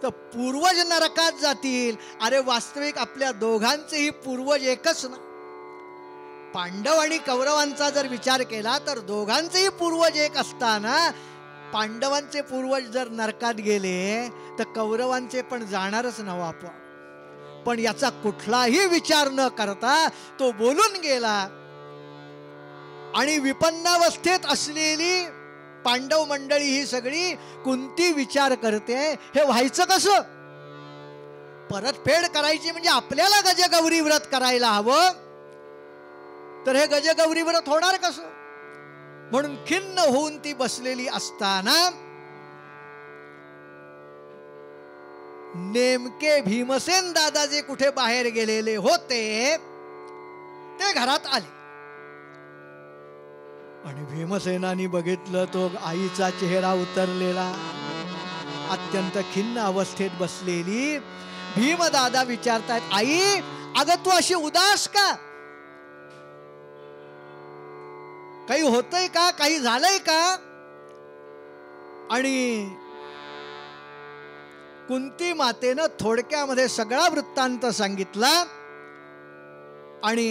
तर पूर्वज नरकात जातील. अरे वास्तविक आपल्या दोघांचेही पूर्वज एकच ना. पांडव आणि कौरवांचा जर विचार केला तर दोघांचेही पूर्वज एक असताना पांडवांचे पूर्वज जर नरकात गेले तर कौरवांचे पण जाणारच नव्ह आपण. पण याचा कुठलाही विचार न करता तो बोलून गेला. आणि विपन्नावस्थेत असलेली पांडव मंडळी ही सगळी कुंती विचार करते, हे व्हायचं कसं? परतफेड करायची म्हणजे आपल्याला गजगौरी व्रत करायला हवं, तर हे गजगौरी व्रत होणार कसं? म्हणून खिन्न होऊन ती बसलेली असताना नेमके भीमसेन दादा जे कुठे बाहेर गेलेले होते ते घरात आले आणि भीमसेनानी बघितलं तो आईचा चेहरा उतरलेला, अत्यंत खिन्न अवस्थेत बसलेली. भीमदादा विचारतायत, आई अगं तू अशी उदास का? काही होतंय का? काही झालंय का? आणि कुंती मातेनं थोडक्यामध्ये सगळा वृत्तांत सांगितला आणि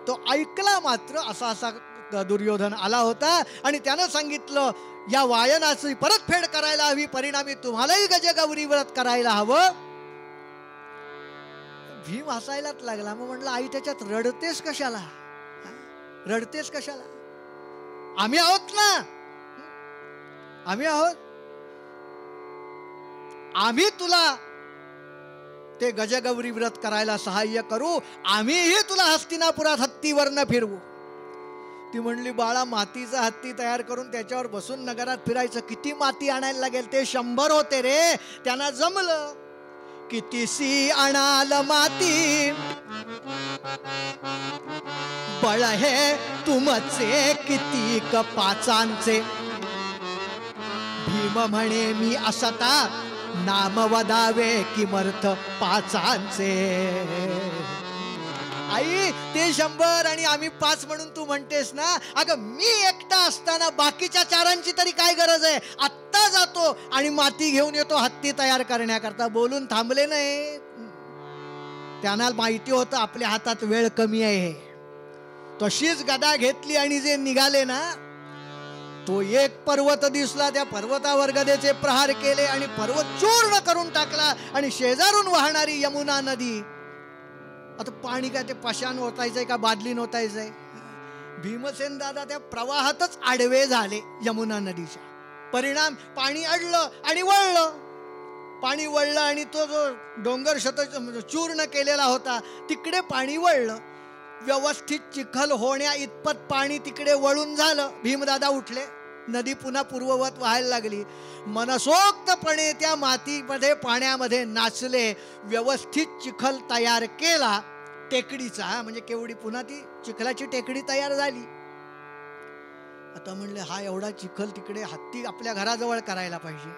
तो ऐकला. मात्र असा असा दुर्योधन आला होता आणि त्यानं सांगितलं या वायनाची परतफेड करायला हवी, परिणामी तुम्हालाही गजगौरी व्रत करायला हवं. भीम हसायलाच लागला. मग म्हटलं आई त्याच्यात रडतेस कशाला? रडतेस कशाला? आम्ही आहोत ना, आम्ही आहोत. आम्ही तुला ते गजगौरी व्रत करायला सहाय्य करू. आम्हीही तुला हस्तिनापुरात हत्तीवरनं फिरवू. ती म्हणली बाळा मातीचा हत्ती तयार करून त्याच्यावर बसून नगरात फिरायचं, किती माती आणायला लागेल? ते 100 होते रे. त्यांना जमलं. कितीसी आणाल माती बळ हे तुमचे किती पाचांचे. भीम म्हणे मी असता नाम वदावे किमर्थ पाचांचे. आई ते 100 आणि आम्ही 5 म्हणून तू म्हणतेस ना, अगं मी एकटा असताना बाकीच्या 4 तरी काय गरज आहे? आत्ता जातो आणि माती घेऊन येतो हत्ती तयार करण्याकरता. बोलून थांबले नाही. त्यांना माहिती होतं आपल्या हातात वेळ कमी आहे. तशीच गदा घेतली आणि जे निघाले ना, तो एक पर्वत दिसला. त्या पर्वतावर गदेचे प्रहार केले आणि पर्वत चूर्ण करून टाकला आणि शेजारून वाहणारी यमुना नदी. आता पाणी काय ते पाषाण ओतायचंय का बादलीन ओतायचंय? भीमसेन दादा त्या प्रवाहातच आडवे झाले यमुना नदीच्या. परिणाम पाणी अडलं आणि वळलं. पाणी वळलं आणि तो जो डोंगर चूर्ण केलेला होता तिकडे पाणी वळलं. व्यवस्थित चिखल होण्या इतपत पाणी तिकडे वळून झालं. भीमदादा उठले. नदी पुन्हा पूर्ववत व्हायला लागली. मनसोक्तपणे त्या मातीमध्ये पाण्यामध्ये नाचले. व्यवस्थित चिखल तयार केला टेकडीचा, म्हणजे केवढी पुन्हा ती चिखलाची टेकडी तयार झाली. आता म्हणले हा एवढा चिखल तिकडे हत्ती आपल्या घराजवळ करायला पाहिजे.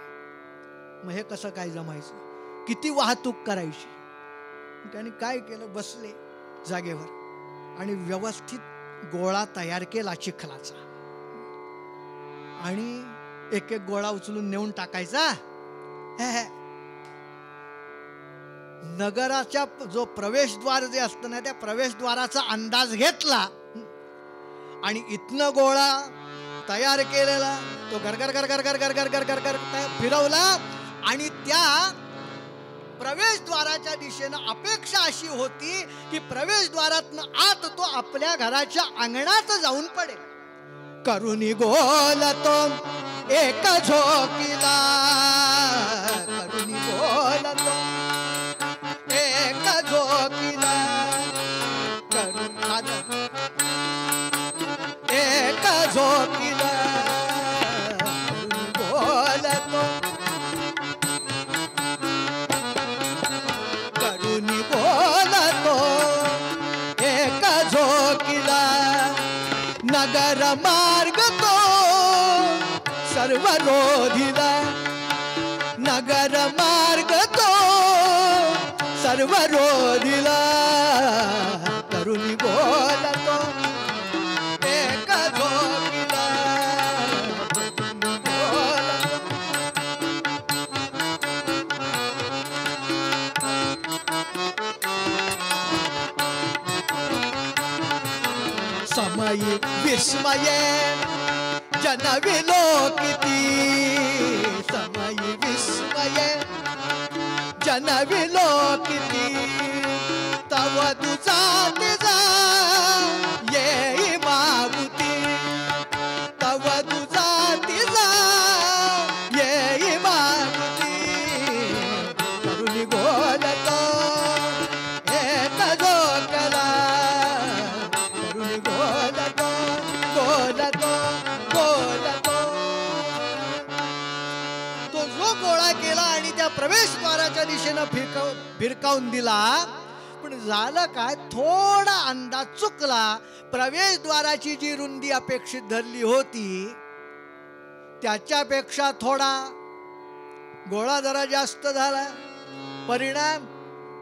मग हे कसं काय जमायचं? किती वाहतूक करायची? त्यांनी काय केलं, बसले जागेवर आणि व्यवस्थित गोळा तयार केला चिखलाचा आणि एक एक गोळा उचलून नेऊन टाकायचा. नगराच्या जो प्रवेशद्वार जे असतं ना, त्या प्रवेशद्वाराचा अंदाज घेतला आणि इथनं गोळा तयार केलेला तो गरगर गरगर गरगर गरगर गरगर फिरवला आणि त्या प्रवेशद्वाराच्या दिशेनं अपेक्षा अशी होती की प्रवेशद्वारातनं आत तो आपल्या घराच्या अंगणात जाऊन पडेल. करुणी बोलतो एक झोकीला, करुणी बोलतो एक झोकीला, करुणी एक झोकीला, करुणी बोलतो, करुणी बोलतो एक झोकीला. नगर मार्ग तो सर्व रोधिला, नगर मार्ग तो सर्व रोधिला. करुणी बोलतो एक झोकीला, समयी विस्मये जनविलो किती, समयी विस्मये जनविलो किती. तव तुझा तिजा येई मागुती, तव तुझा तिजा येई मागुती. करुणी बोलतो प्रवेशद्वाराच्या दिशेनं फिरकावून दिला. पण झालं काय, थोडा अंदाज चुकला. प्रवेशद्वाराची जी रुंदी अपेक्षित धरली होती त्याच्यापेक्षा थोडा गोळा जरा जास्त झाला. परिणाम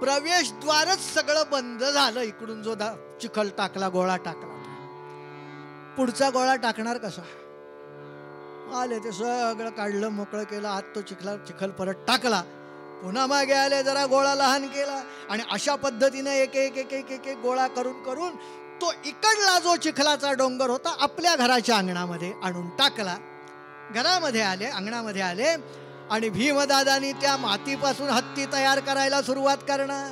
प्रवेशद्वारच सगळं बंद झालं. इकडून जो चिखल टाकला, गोळा टाकला, पुढचा गोळा टाकणार कसा? आले ते सगळं काढलं, मोकळं केलं, आत तो चिखल परत टाकला. पुन्हा मागे आले, जरा गोळा लहान केला आणि अशा पद्धतीने एक एक एक एक एक एक गोळा करून करून तो इकडला जो चिखलाचा डोंगर होता आपल्या घराच्या अंगणामध्ये आणून टाकला. घरामध्ये आले, अंगणामध्ये आले आणि भीमदादानी त्या मातीपासून हत्ती तयार करायला सुरुवात करणार.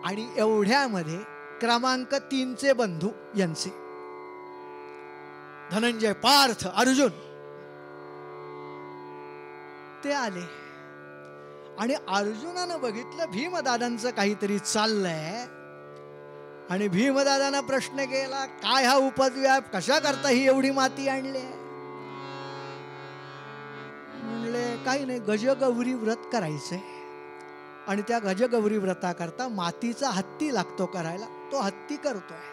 आणि एवढ्यामध्ये क्रमांक 3चे बंधू यांचे धनंजय, पार्थ, अर्जुन ते आले. आणि अर्जुनानं बघितलं भीमदादांचं काहीतरी चाललंय. आणि भीमदादानं प्रश्न केला, काय हा उपद्व्याप, कशा करता ही एवढी माती आणली? म्हणले काही नाही, गजगौरी व्रत करायचंय आणि त्या गजगौरी व्रताकरता मातीचा हत्ती लागतो करायला, तो हत्ती करतोय.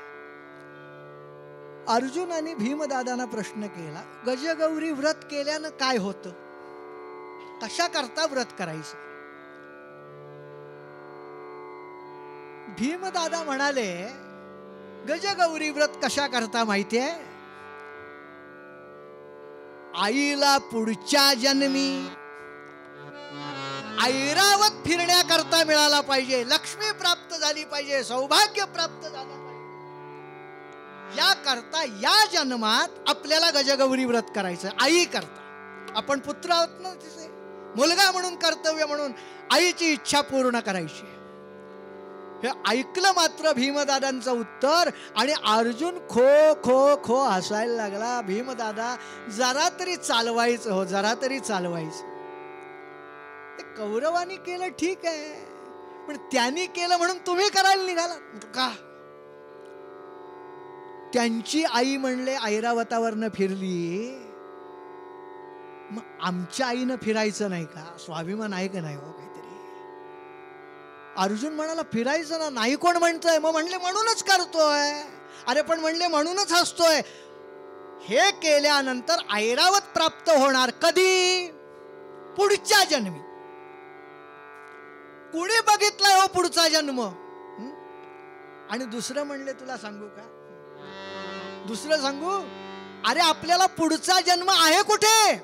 अर्जुनाने भीमदादांना प्रश्न केला, गजगौरी व्रत केल्यानं काय होतं, कशा करता व्रत करायचं? भीमदादा म्हणाले, गजगौरी व्रत कशा करता माहितीये? आईला पुढच्या जन्मी ऐरावत फिरण्याकरता मिळाला पाहिजे, लक्ष्मी प्राप्त झाली पाहिजे, सौभाग्य प्राप्त झालं पाहिजे, या करता या जन्मात आपल्याला गजगौरी व्रत करायचं. आई करता, आपण पुत्र आहोत ना तिचे, मुलगा म्हणून कर्तव्य म्हणून आईची इच्छा पूर्ण करायची. हे ऐकलं मात्र भीमदादांचं उत्तर आणि अर्जुन खो खो खो हसायला लागला. भीमदादा जरा तरी चालवायचं, हो जरा तरी चालवायचं. ते कौरवानी केलं ठीक आहे, पण त्यांनी केलं म्हणून तुम्ही करायला निघाला का? त्यांची आई म्हणले ऐरावतावरनं फिरली, मग आमच्या आईनं फिरायचं नाही का? स्वाभिमान आहे का नाही हो काहीतरी? अर्जुन म्हणाला, फिरायचं ना, नाही कोण म्हणतोय? मग म्हणले म्हणूनच करतोय. अरे पण म्हणले म्हणूनच हसतोय. हे केल्यानंतर ऐरावत प्राप्त होणार कधी? पुढच्या जन्मी. कुणी बघितलाय हो पुढचा जन्म? आणि दुसरं म्हणले, तुला सांगू का? दुसरं सांगू? अरे आपल्याला पुढचा जन्म आहे कुठे?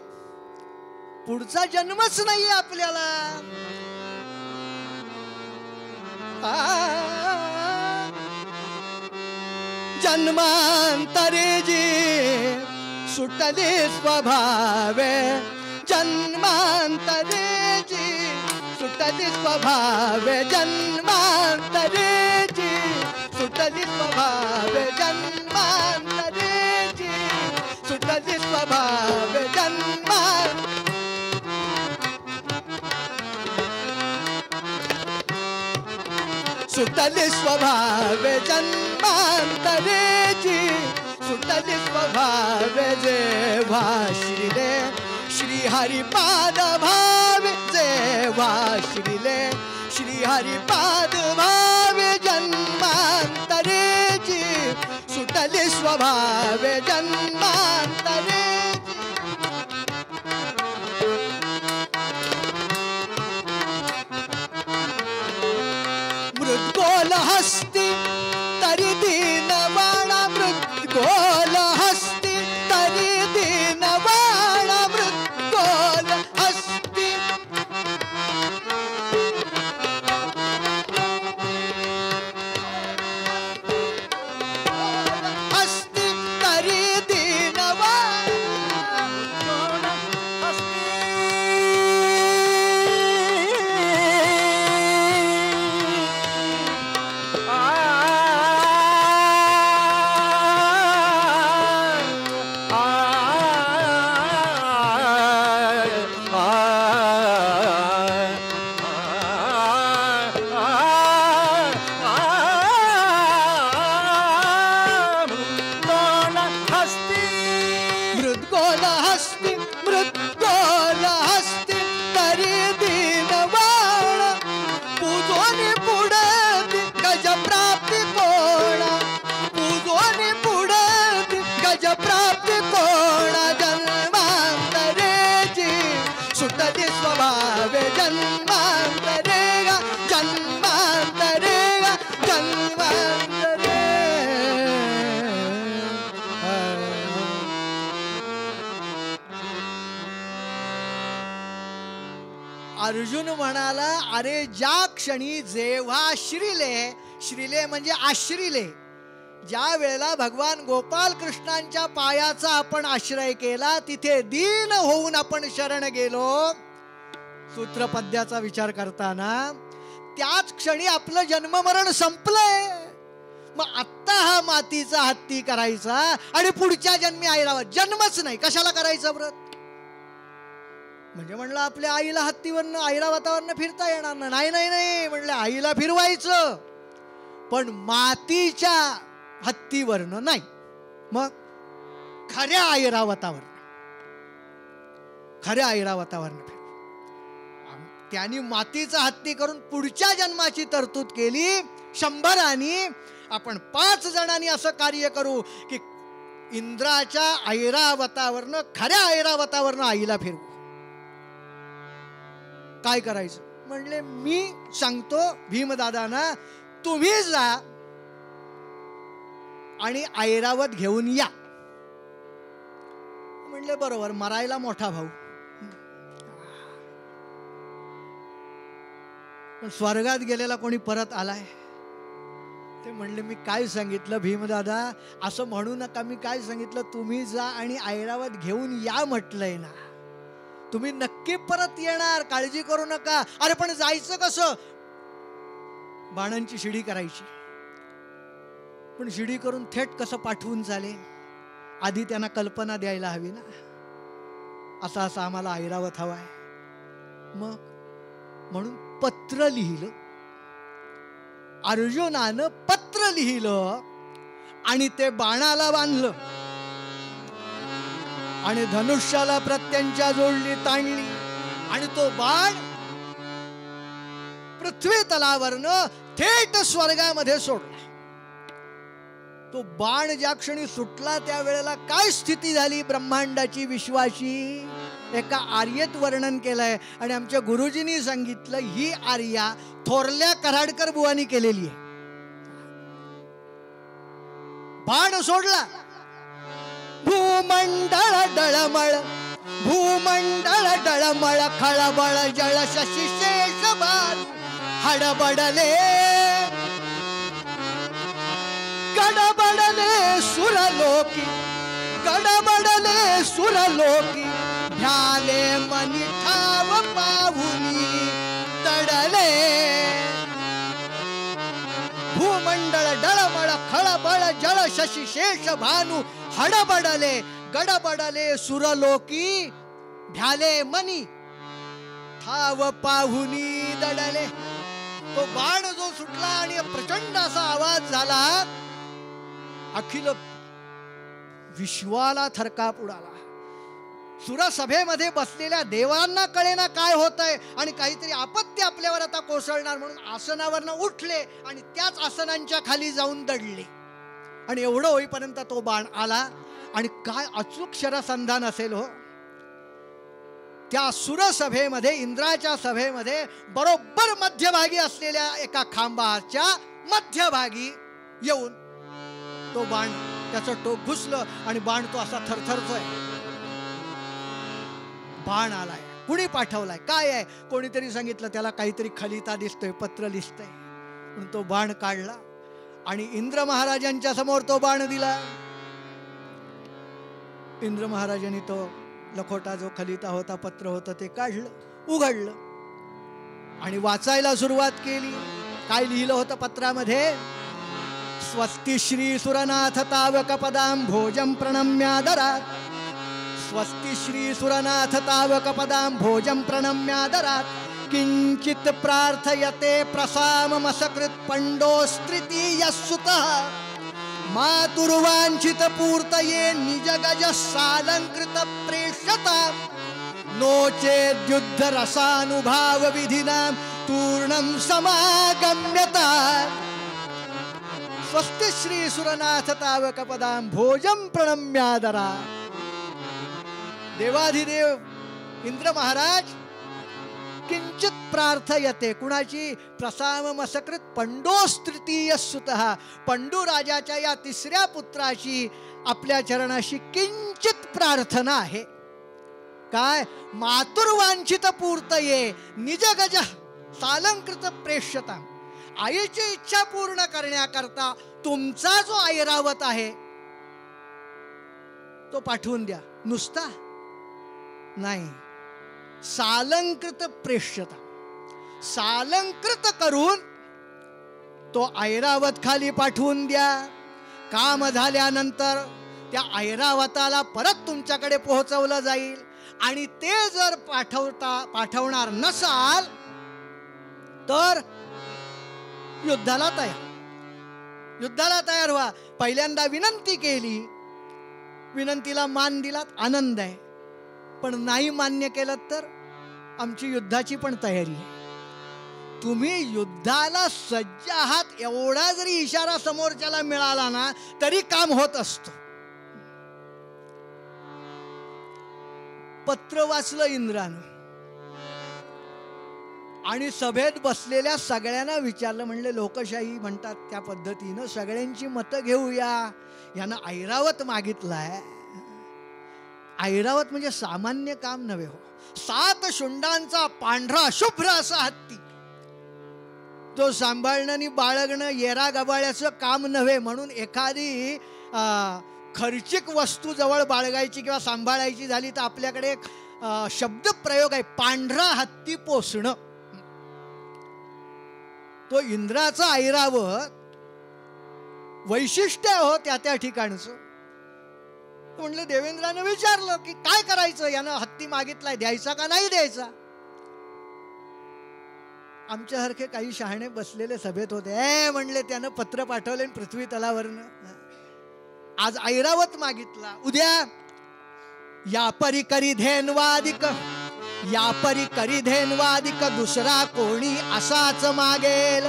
पुढचा जन्मच नाहीये आपल्याला. जन्मांतरे जी सुटली स्वभावे, जन्मांतरे जी सुटली स्वभावे, जन्मांतरे जी सुटली स्वभावे, जन्मांतरे जी सुटली स्वभावे, सुटली स्वभावे, जन्मांतरेची सुटली स्वभावे. जेव्हा श्रीले श्रीहरिपाद भावे, जेव्हा श्रीले श्रीहरिपाद भावे, जन्मांतरेची सुटली स्वभावे, जन्मांतरे. मृद्गोल हस्ती तरी दीनवाणा, मृद्गोल हस्ती तरी दीनवाणा, मृद्गोल हस्ती. हस्ती तरी दीनवाणा, अर्जुन म्हणाला, अरे ज्या क्षणी जेव्हा श्रीले म्हणजे आश्रिले, ज्या वेळेला भगवान गोपाल कृष्णांच्या पायाचा आपण आश्रय केला, तिथे दीन होऊन आपण शरण गेलो, सूत्रपद्याचा विचार करताना त्याच क्षणी आपलं जन्ममरण संपलंय. मग आत्ता हा मातीचा हत्ती करायचा आणि पुढच्या जन्मी ऐरावत, जन्मच नाही कशाला करायचं व्रत? म्हणजे म्हणलं आपल्या आईला हत्तीवरनं ऐरावतावरनं फिरता येणार नाही. नाही नाही म्हणलं, आईला फिरवायचं पण मातीच्या हत्तीवरनं नाही. मग खऱ्या ऐरावतावरनं फिर. त्यांनी मातीचा हत्ती करून पुढच्या जन्माची तरतूद केली. 100 आपण 5 जणांनी असं कार्य करू की इंद्राच्या ऐरावतावरनं, खऱ्या ऐरावतावरनं आईला फिरवू. काय करायचं? म्हणले मी सांगतो भीमदादांना, तुम्ही जा आणि ऐरावत घेऊन या. म्हणले बरोबर, मरायला मोठा भाऊ. पण स्वर्गात गेलेला कोणी परत आलाय? ते म्हणले मी काय सांगितलं भीमदादा, असं म्हणू नका. मी काय सांगितलं, तुम्ही जा आणि ऐरावत घेऊन या म्हटलंय ना. तुम्ही नक्की परत येणार, काळजी करू नका. अरे पण जायचं कसं? बाणांची शिडी करायची. पण शिडी करून थेट कसं पाठवून चालेल? आधी त्यांना कल्पना द्यायला हवी ना, असं असं आम्हाला ऐरावत हवाय. मग म्हणून पत्र लिहिलं, अर्जुनानं पत्र लिहिलं आणि ते बाणाला बांधलं आणि धनुष्याला प्रत्यंच्या जोडली, ताणली आणि तो बाण पृथ्वी तलावरनं थेट स्वर्गामध्ये सोडला. तो बाण ज्या क्षणी सुटला त्यावेळेला काय स्थिती झाली ब्रह्मांडाची, विश्वाची, एका आर्येत वर्णन केलंय. आणि आमच्या गुरुजींनी सांगितलं, ही आर्या थोरल्या कराडकर बुवानी केलेली आहे. बाण सोडला, भूमंडळ डळमळ, भूमंडळ डळमळ, खळबळ जळ शशिशेष बाण हडबडले, गडबडले सुरलोकी, गडबडले सुरलोकी, भ्याले मनी ठाव पाहुनी तडले. भूमंडळ डळमळ, खळबळ जळ शशिशेष भानू हडबडले, गडबडले सुरलोकी, भ्याले मनी ठाव पाहुनी दडले. तो बाण जो सुटला आणि प्रचंड असा आवाज झाला, अखिल विश्वाला थरकाप उडाला. सुरसभेमध्ये बसलेल्या देवांना कळेना काय होतंय आणि काहीतरी आपत्ती आपल्यावर आता कोसळणार म्हणून आसनावरनं उठले आणि त्याच आसनांच्या खाली जाऊन दडले. आणि एवढं होईपर्यंत तो बाण आला. आणि काय अचूक शरसंधान असेल हो त्या सुरसभेमध्ये, इंद्राच्या सभेमध्ये बरोबर मध्यभागी असलेल्या एका खांबाच्या मध्यभागी येऊन तो बाण, त्याचं टोक घुसलं आणि बाण तो असा थरथरतोय. बाण आलाय, कुणी पाठवलाय, काय आहे? कोणीतरी सांगितलं त्याला काहीतरी खलिता दिसतोय, पत्र दिसतंय. म्हणून तो बाण काढला आणि इंद्र महाराजांच्या समोर तो बाण दिला. इंद्र महाराजांनी तो लखोटा जो खलिता होता, पत्र होतं, ते काढलं, उघडलं आणि वाचायला सुरुवात केली. काय लिहिलं होतं पत्रामध्ये? स्वस्ति श्री सुरनाथ तावक पदां भोजं प्रणम्यादरात्, स्वस्ति श्री सुरनाथ तावक पदां भोजं प्रणम्यादरात्, किंचित प्रार्थयते प्रसाममसकृत पंडोस्त्रितीयः सुतः, मातुर्वांछित पूर्तये निज गज सालंकृत प्रेषता, नोचेद्युद्ध रसानुभाव विधिना तूर्णं समागम्यता. स्वस्ति श्री सुरनाथ तावक पदां भोजं प्रणम्यादरा. देवाधिदेव इंद्र महाराज किंचित प्रार्थयते, कुणाची? प्रसाममसकृत पंडोस्तृतीय सुतः, पंडू राजाच्या या 3ऱ्या पुत्राची आपल्या चरणाशी किंचित प्रार्थना आहे. काय मातुर्वांछित पूर्तये निज गज सालंकृत प्रेष्यता. आईची इच्छा पूर्ण करण्याकरता तुमचा जो ऐरावत आहे तो पाठवून द्या. नुसता नाही, सालंकृत प्रेष्यता, सालंकृत करून तो ऐरावत खाली पाठवून द्या. काम झाल्यानंतर त्या ऐरावताला परत तुमच्याकडे पोहोचवलं जाईल. आणि ते जर पाठवणार नसाल तर युद्धाला तयार व्हा. पहिल्यांदा विनंती केली, विनंतीला मान दिलात, आनंद आहे. पण नाही मान्य केलं तर आमची युद्धाची पण तयारी आहे. तुम्ही युद्धाला सज्ज आहात एवढा जरी इशारा समोरच्याला मिळाला ना तरी काम होत असतं. पत्र वाचलं इंद्रानं आणि सभेत बसलेल्या सगळ्यांना विचारलं. म्हणले लोकशाही म्हणतात त्या पद्धतीनं सगळ्यांची मतं घेऊया. यानं ऐरावत मागितलाय. ऐरावत म्हणजे सामान्य काम नव्हे हो. 7 शुंडांचा पांढरा शुभ्र असा हत्ती, तो सांभाळणं आणि बाळगणं येरा गबाळ्याचं काम नव्हे. म्हणून एखादी खर्चिक वस्तू जवळ बाळगायची किंवा सांभाळायची झाली तर आपल्याकडे एक शब्द प्रयोग आहे, पांढरा हत्ती पोसणं. तो इंद्राचा ऐरावत वैशिष्ट्य हो त्या ठिकाणचं. म्हणलं देवेंद्रानं विचारलं की काय करायचं, यानं हत्ती मागितलाय, द्यायचा का नाही द्यायचा. आमच्यासारखे काही शहाणे बसलेले सभेत होते. म्हणले त्यानं पत्र पाठवले पृथ्वी तलावरनं. आज ऐरावत मागितला, उद्या या परी करी धेनवादिक, या परी करी धेनवादिक दुसरा कोणी असाच मागेल.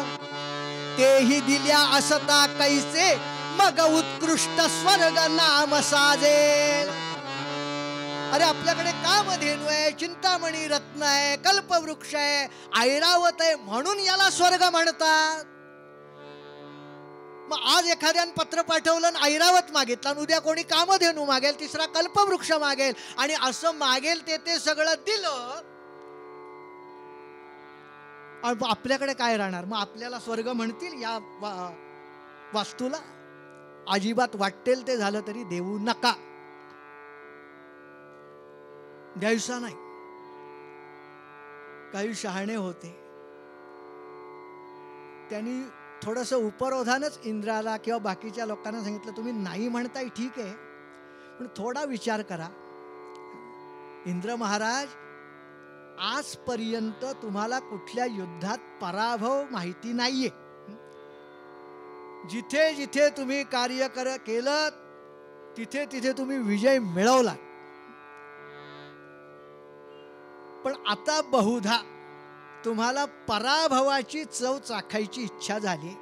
तेही दिल्या असता कैसे मग उत्कृष्ट स्वर्ग नाम साजेल. अरे आपल्याकडे कामधेनू आहे, चिंतामणी रत्न आहे, कल्पवृक्ष आहे, ऐरावत आहे म्हणून याला स्वर्ग म्हणतात. मग आज एखाद्यानं पत्र पाठवलं आणि ऐरावत मागितला, उद्या कोणी कामधेनू मागेल, तिसरा कल्पवृक्ष मागेल आणि असं मागेल ते सगळं दिलं. आपल्याकडे काय राहणार. मग आपल्याला स्वर्ग म्हणतील या वास्तूला. अजिबात वाटेल ते झालं तरी देऊ नका, द्यायचा नाही. काही शहाणे होते, त्यांनी थोडंसं उपरोधानच इंद्राला किंवा बाकीच्या लोकांना सांगितलं तुम्ही नाही म्हणताय ठीक आहे, पण थोडा विचार करा. इंद्र महाराज, आजपर्यंत तुम्हाला कुठल्या युद्धात पराभव माहिती नाहीये. जिथे जिथे तुम्ही कार्य केलं तिथे तिथे तुम्ही विजय मिळवला. पण आता बहुधा तुम्हाला पराभवाची चव चाखायची इच्छा झाली.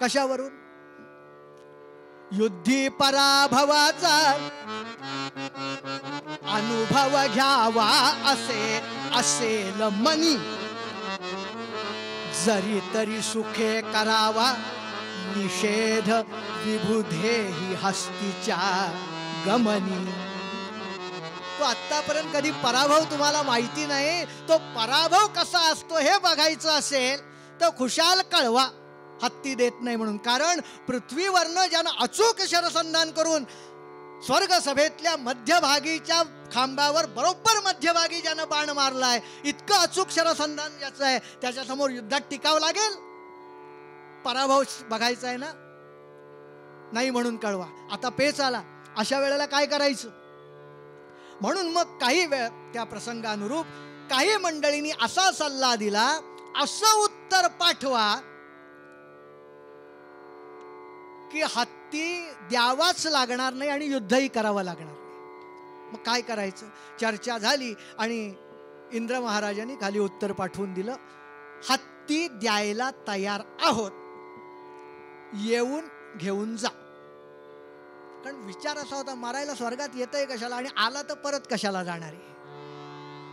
कशावरून. युद्धी पराभवाचा अनुभव घ्यावा असे असेल मनी. जरी तरी सुखे करावा निषेध विबुधेही हस्तीच्या गमनी. तो आत्तापर्यंत कधी पराभव तुम्हाला माहिती नाही. तो पराभव कसा असतो हे बघायचं असेल तर खुशाल कळवा. हत्ती देत नाही म्हणून. कारण पृथ्वीवरनं ज्यानं अचूक शरसंधान करून स्वर्ग सभेतल्या मध्यभागीच्या खांबावर बरोबर मध्यभागी ज्यानं बाण मारलाय, इतकं अचूक शरसंधान ज्याचं आहे त्याच्यासमोर युद्धात टिकावं लागेल. पराभव बघायचा आहे ना, नाही म्हणून कळवा. आता पेच आला, अशा वेळेला काय करायचं. म्हणून मग काही वेळ त्या प्रसंगानुरूप काही मंडळींनी असा सल्ला दिला, असं उत्तर पाठवा की हत्ती द्यावाच लागणार नाही आणि युद्धही करावं लागणार नाही. मग काय करायचं. चर्चा झाली आणि इंद्र महाराजांनी खाली उत्तर पाठवून दिलं, हत्ती द्यायला तयार आहोत, येऊन घेऊन जा. कारण विचार असा होता, मारायला स्वर्गात येतंय कशाला आणि आला तर परत कशाला जाणार आहे.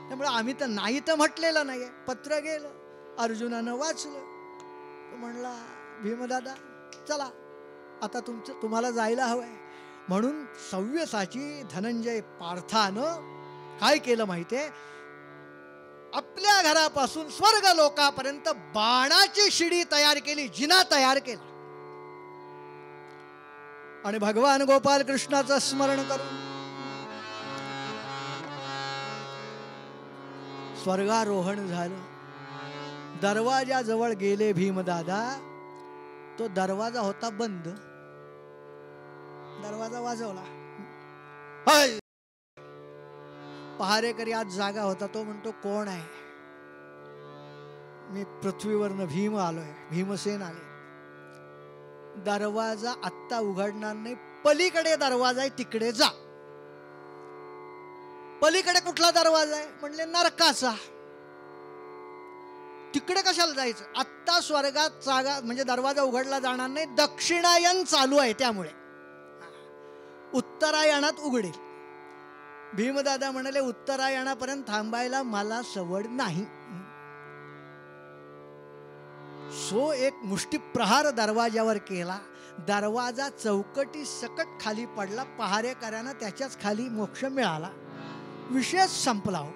त्यामुळे आम्ही तर नाही तर म्हटलेलं नाही आहे. पत्र गेलं, अर्जुनानं वाचलं, तो म्हणला भीमदादा चला आता तुम्हाला जायला हवंय. म्हणून सव्यसाची धनंजय पार्थानं काय केलं माहितीये, आपल्या घरापासून स्वर्ग लोकापर्यंत बाणाची शिडी तयार केली, जिना तयार केला आणि भगवान गोपाल कृष्णाचं स्मरण करून स्वर्गारोहण झालं. दरवाजाजवळ गेले भीमदादा, तो दरवाजा होता बंद. दरवाजा वाजवला, पहारेकरी आज जागा होता. तो म्हणतो, कोण आहे? मी पृथ्वीवरनं भीम आलोय, भीमसेन आले. दरवाजा आत्ता उघडणार नाही, पलीकडे दरवाजा आहे, तिकडे जा. पलीकडे कुठला दरवाजा आहे? म्हणले नरकाचा. तिकडे कशाला जायचं? आत्ता स्वर्गात जागा म्हणजे दरवाजा उघडला जाणार नाही, दक्षिणायन चालू आहे, त्यामुळे उत्तरायणात उघडेल. भीमदादा म्हणाले, उत्तरायणापर्यंत थांबायला मला सवड नाही. सो एक मुष्टिप्रहार दरवाजावर केला. दरवाजा चौकटी सकट खाली पडला. पहारेकऱ्यांना त्याच्याच खाली मोक्ष मिळाला. विषय संपला हो.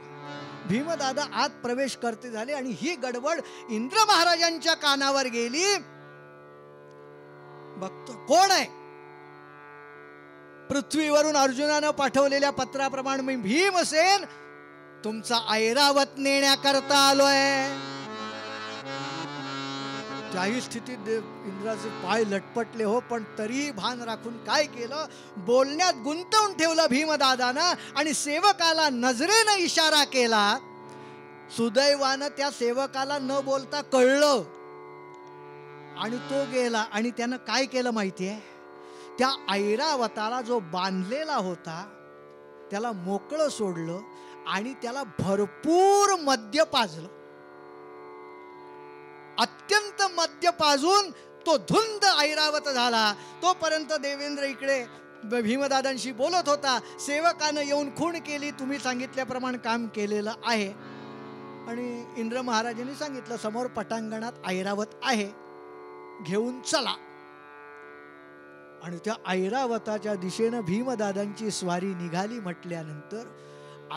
भीमदादा आत प्रवेश करते झाले आणि ही गडबड इंद्र महाराजांच्या कानावर गेली. बघतो कोण आहे? पृथ्वीवरून अर्जुनानं पाठवलेल्या पत्राप्रमाणे मी भीमसेन तुमचा ऐरावत नेण्याकरता आलोय. त्याही स्थितीत इंद्राचे पाय लटपटले हो, पण तरी भान राखून काय केलं, बोलण्यात गुंतवून ठेवलं भीमदादानं आणि सेवकाला नजरेनं इशारा केला. सुदैवानं त्या सेवकाला न बोलता कळलं आणि तो गेला. आणि त्यानं काय केलं माहितीये, त्या ऐरावताला जो बांधलेला होता त्याला मोकळं सोडलं आणि त्याला भरपूर मद्य पाजलं. अत्यंत मद्य पाजून तो धुंद ऐरावत झाला. तोपर्यंत देवेंद्र इकडे भीमदादांशी बोलत होता. सेवकानं येऊन खूण केली, तुम्ही सांगितल्याप्रमाणे काम केलेलं आहे. आणि इंद्र महाराजांनी सांगितलं, समोर पटांगणात ऐरावत आहे, घेऊन चला. आणि त्या ऐरावताच्या दिशेनं भीमदादांची स्वारी निघाली. म्हटल्यानंतर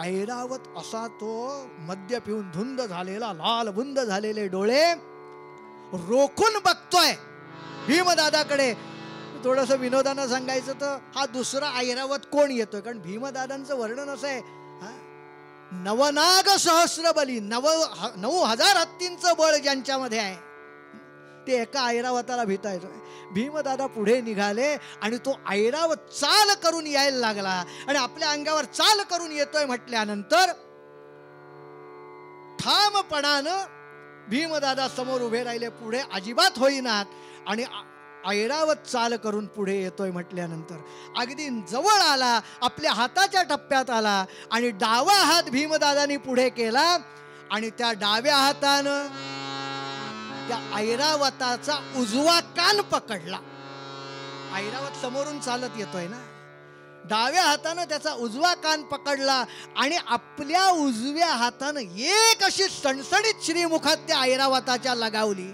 ऐरावत असा तो मद्य पिऊन धुंद झालेला, लाल बुंद झालेले डोळे रोखून बघतोय भीमदादाकडे. थोडंसं विनोदानं सांगायचं तर हा दुसरा ऐरावत कोण येतोय, कारण भीमदादांचं वर्णन असं आहे, नवनाग सहस्रबली, 9,000 हत्तींचं बळ ज्यांच्यामध्ये आहे, ते एका ऐरावताला भीता येतोय. भीमदादा पुढे निघाले आणि तो ऐरावत चाल करून यायला लागला आणि आपल्या अंगावर चाल करून येतोय. म्हटल्यानंतर ठामपणानं भीमदादा समोर उभे राहिले, पुढे अजिबात होईनात. आणि ऐरावत चाल करून पुढे येतोय. म्हटल्यानंतर अगदी जवळ आला, आपल्या हाताच्या टप्प्यात आला आणि डावा हात भीमदादानी पुढे केला आणि त्या डाव्या हातानं त्या ऐरावताचा उजवा कान पकडला. ऐरावत समोरून चालत येतोय ना, डाव्या हातानं त्याचा उजवा कान पकडला आणि आपल्या उजव्या हातानं एक अशी सणसणीत श्रीमुखात त्या ऐरावताच्या लगावली.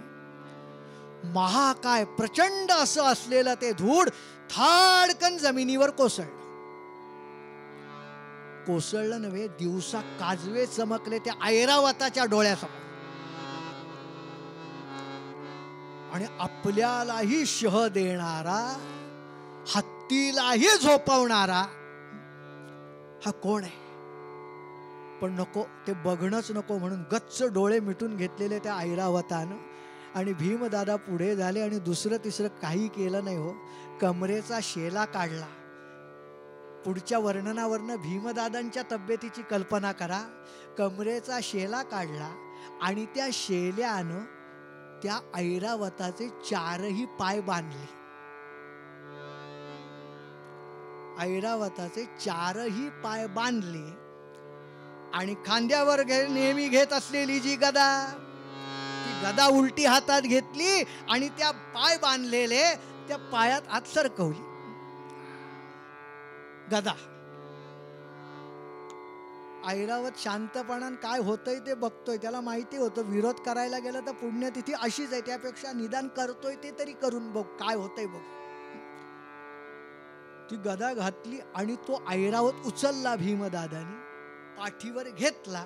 महाकाय प्रचंड असं असलेलं ते धूळ थाडकन जमिनीवर कोसळलं. कोसळलं नव्हे, दिवसा काजवे चमकले त्या ऐरावताच्या डोळ्यासमोर. आणि आपल्यालाही शह देणारा, हत्तीलाही झोपवणारा हा कोण आहे? पण नको, ते बघणंच नको म्हणून गच्च डोळे मिटून घेतलेले त्या ऐरावतानं. आणि भीमदादा पुढे झाले आणि दुसरं तिसरं काही केलं नाही हो, कमरेचा शेला काढला. पुढच्या वर्णनावरनं भीमदादांच्या तब्येतीची कल्पना करा. कमरेचा शेला काढला आणि त्या शेल्यानं त्या ऐरावताचे 4ही पाय बांधले. ऐरावताचे 4ही पाय बांधले आणि खांद्यावर नेहमी घेत असलेली जी गदा, ती गदा उलटी हातात घेतली आणि त्या पाय बांधलेले त्या पायात आत सरकवली गदा. ऐरावत शांतपणान काय होतंय ते बघतोय. त्याला माहिती होतं विरोध करायला गेलं तर पुण्यतिथी अशीच आहे, त्यापेक्षा निदान करतोय ते तरी करून बघ, काय होतंय बघ. ती गदा घातली आणि तो ऐरावत उचलला भीमदादानी पाठीवर घेतला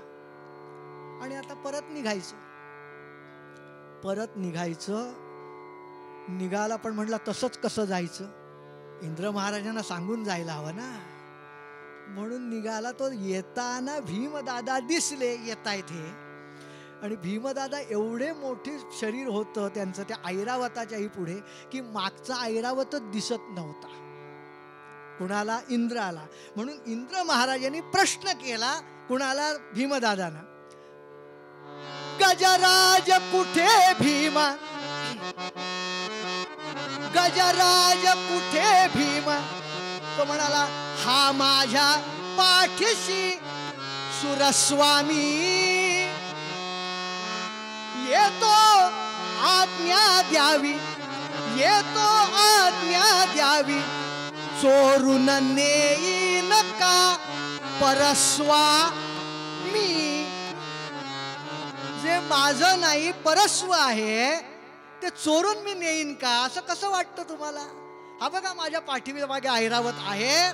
आणि आता परत निघायचं. निघाला पण म्हटलं तसंच कसं जायचं, इंद्र महाराजांना सांगून जायला हवं ना, म्हणून निघाला. तो येताना भीमदादा दिसले येतायत हे, आणि भीमदादा एवढे मोठे शरीर होतं त्यांचं त्या ऐरावताच्याही पुढे की मागचा ऐरावतच दिसत नव्हता कुणाला, इंद्राला. म्हणून इंद्र महाराजांनी प्रश्न केला कुणाला, भीमदादांना, गजराज कुठे भीमा, गजराज कुठे भीमा. तो म्हणाला, हा माझ्या पाठीशी सुरस्वामी, येतो आज्ञा द्यावी, येतो आज्ञा द्यावी, चोरून नेईन का परस्वामी. जे माझं नाही परस्व आहे ते चोरून मी नेईन का, असं कसं वाटतं तुम्हाला? हा बघा माझ्या पाठीवर मागे ऐरावत आहे,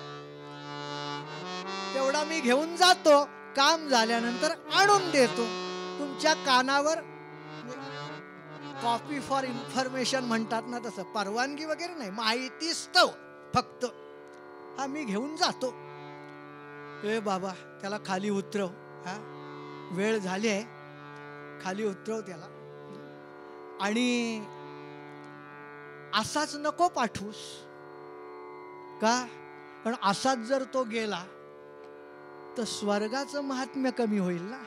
तेवढा मी घेऊन जातो, काम झाल्यानंतर आणून देतो तुमच्या कानावर. कॉपी फॉर इन्फॉर्मेशन म्हणतात ना तसं, परवानगी वगैरे नाही, माहिती स्तव फक्त. हा मी घेऊन जातो. ए बाबा त्याला खाली उतरव, हा वेळ झाली आहे, खाली उतरव त्याला. आणि असाच नको पाठवूस का, पण असाच जर तो गेला तर स्वर्गाचं महात्म्य कमी होईल ना.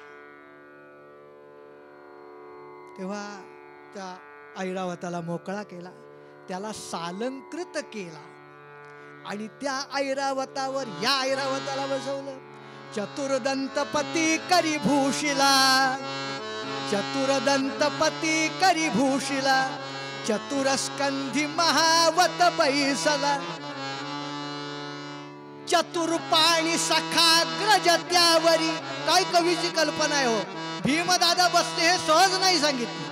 तेव्हा त्या ऐरावताला मोकळा केला, त्याला सालंकृत केला आणि त्या ऐरावतावर या ऐरावताला बसवलं. चतुर्दंतपती करी भूषिला, चतुर्दंतपती करी भूषिला, चतुरस्कंधी महावत बैसला, चतुर्पाणी सखाग्रज त्यावरी. काय कवीची कल्पना आहे हो, भीमदादा बसले हे सहज नाही सांगितलं.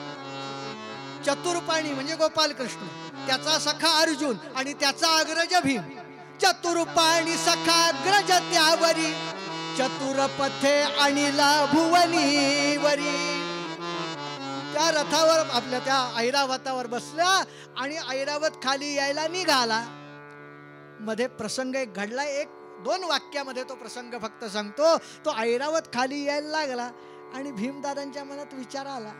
चतुर्पाणी म्हणजे गोपाल कृष्ण, त्याचा सखा अर्जुन आणि त्याचा अग्रज भीम. चतुर्पाणी सखाग्रज त्यावरी, चतुरपथे आणिला भुवनीवरी. त्या रथावर आपल्या त्या ऐरावतावर बसला आणि ऐरावत खाली यायला निघाला. मध्ये प्रसंग एक घडला, एक दोन वाक्यामध्ये तो प्रसंग फक्त सांगतो. तो ऐरावत खाली यायला लागला आणि भीमदादांच्या मनात विचार आला,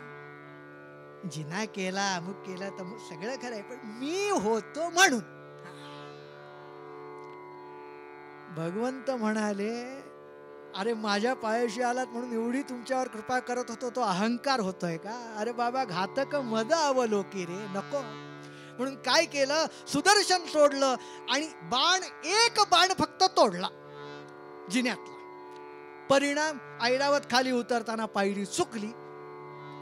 जिना केला अमुक केला तर सगळं खरं आहे, पण मी होतो म्हणून. भगवंत म्हणाले, अरे माझ्या पायाशी आलात म्हणून एवढी तुमच्यावर कृपा करत होतो, तो अहंकार होतोय का? अरे बाबा घातक मद अवलोकी रे, नको. म्हणून काय केलं, सुदर्शन सोडलं आणि एक बाण फक्त तोडला जिन्यातला. परिणाम ऐरावत खाली उतरताना पायरी चुकली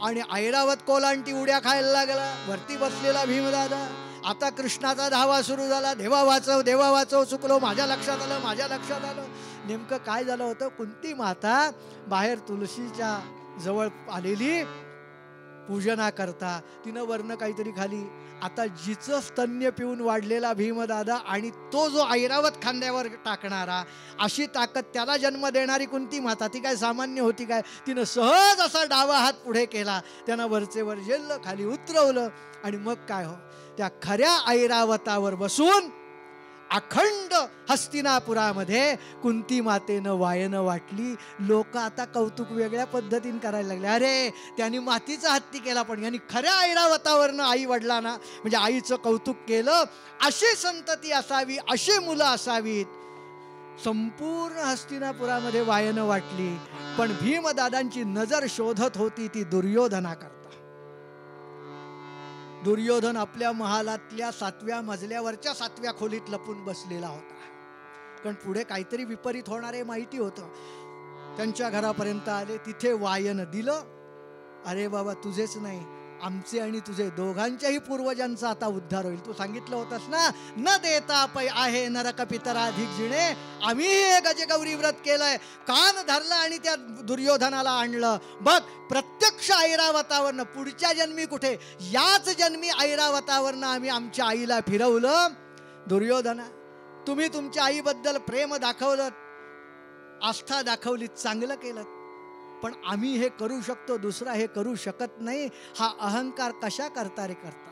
आणि ऐरावत कोलांटी उड्या खायला लागला. वरती बसलेला भीमदादा, आता कृष्णाचा धावा सुरू झाला, देवा वाचव देवा वाचव, चुकलो, माझ्या लक्षात आलं माझ्या लक्षात आलं. नेमकं काय झालं होतं, कुंती माता बाहेर तुळशीच्या जवळ आलेली पूजना करता, तिनं वर्ण काहीतरी खाली. आता जिचं स्तन्य पिऊन वाढलेला भीमदादा आणि तो जो ऐरावत खांद्यावर टाकणारा, अशी ताकद त्याला जन्म देणारी कुंती माता, ती काय सामान्य होती काय? तिनं सहज असा डावा हात पुढे केला, त्यानं वरचे वर झेललं, खाली उतरवलं आणि मग काय हो, त्या खऱ्या ऐरावतावर बसून अखंड हस्तिनापुरामध्ये कुंती मातेनं वायनं वाटली. लोक आता कौतुक वेगळ्या पद्धतीने करायला लागले, अरे त्यांनी मातीचा हत्ती केला पण यांनी खऱ्या ऐरावतावरनं आई वडिलांना म्हणजे आईचं कौतुक केलं. अशी संतती असावी, अशी मुलं असावीत. संपूर्ण हस्तिनापुरामध्ये वायनं वाटली, पण भीमदादांची नजर शोधत होती ती दुर्योधनाकरता. दुर्योधन आपल्या महालातल्या 7व्या मजल्यावरच्या 7व्या खोलीत लपून बसलेला होता, कारण पुढे काहीतरी विपरीत होणार आहे माहिती होतं. त्यांच्या घरापर्यंत आले, तिथे वायन दिलं. अरे बाबा तुझेच नाही, आमचे आणि तुझे दोघांच्याही पूर्वजांचा आता उद्धार होईल. तू सांगितलं होतंस ना, न देता पै आहे नरक पितराधिक जिणे. आम्ही हे गजगौरी व्रत केलंय, कान धरला आणि त्या दुर्योधनाला आणलं. बघ प्रत्यक्ष ऐरावतावरनं, पुढच्या जन्मी कुठे, याच जन्मी ऐरावतावरनं आम्ही आमच्या आईला फिरवलं. दुर्योधना, तुम्ही तुमच्या आईबद्दल प्रेम दाखवलं, आस्था दाखवली, चांगलं केलं, पण आम्ही हे करू शकतो, दुसरा हे करू शकत नाही, हा अहंकार कशा करता रे करता.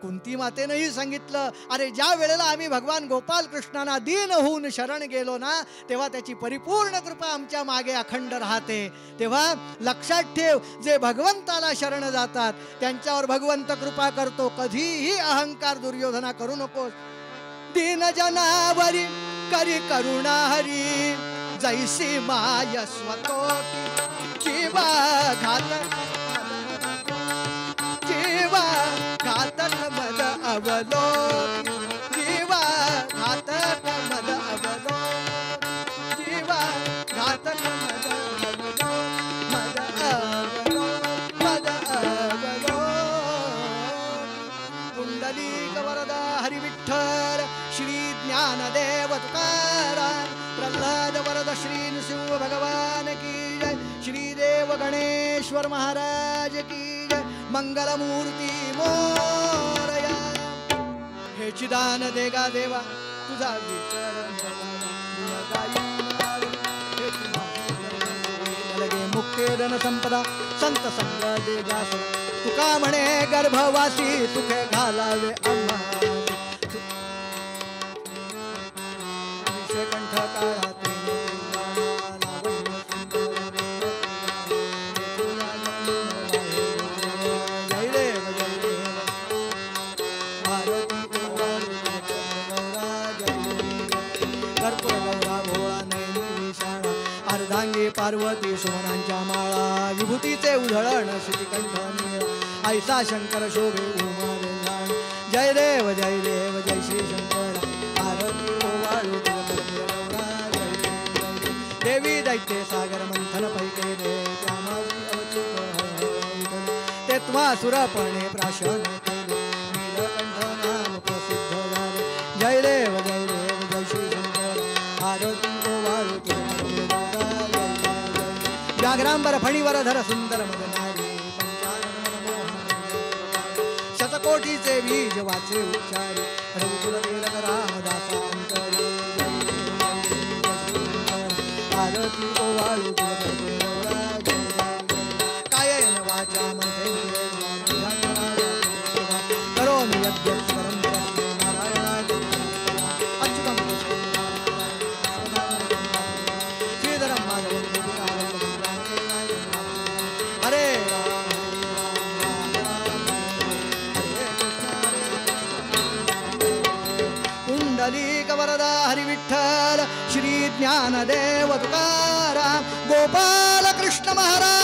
कुंती मातेनंही सांगितलं, अरे ज्या वेळेला आम्ही भगवान गोपाल कृष्णांना दीन होऊन शरण गेलो ना, तेव्हा त्याची परिपूर्ण कृपा आमच्या मागे अखंड राहते. तेव्हा लक्षात ठेव, जे भगवंताला शरण जातात त्यांच्यावर भगवंत कृपा करतो. कधीही अहंकार दुर्योधना करू नकोस. दीन जनावरी करी करुणा हरी, जैसी माय स्वतो जीवा घातक, जीवा घातक मद अवलो, जीवा घातक मद अवलो, जीवा घातक मद अवलो, मद अवलो, मद अवलो. पुंडलिक वरदा हरी विठ्ठल, श्री ज्ञानदेव तुकाराम, प्रल्हाद वरद श्री नृसिंह भगवान की जय, श्रीदेव गणेश्वर महाराज की जय, मंगलमूर्ती मोरया. हे चिदान देगा देवा तुझा लगे मुक्तेदन संपदा, संत संग देगा तुका म्हणे गर्भवासी, सुखे घालावे आम्हा. कंठ काळा अर्धांगी पार्वती सुमनांच्या माळा, विभूतीचे उधळण श्रीकंठ ऐसा शंकर शोभे उमा वेंधाण. जय देव जय देव जय श्री शंकर, आरती ओवाळू देवी दैत्य सागर मंथन पैके दे, ते त्वा सुरपणे प्राशन केले, नीलकंठ नाम प्रसिद्ध झाले. जय देव जय श्री शंकर, आरती ओवाळू व्याघ्रांबर फणीवर धर सुंदर मदनारी, शतकोटीचे बीज वाचे उच्चारी, रघुकुल तिलक रामदासांतरी. आरती ओवाळू कायन वाचा मध्ये करोमि यज्ञ नारायण अच्युतम श्रीधरम माधवम हरे पुंडलिक वरदा हरी विठ्ठल, श्री ज्ञानदेव तुकाराम, गोपाल कृष्ण महाराज.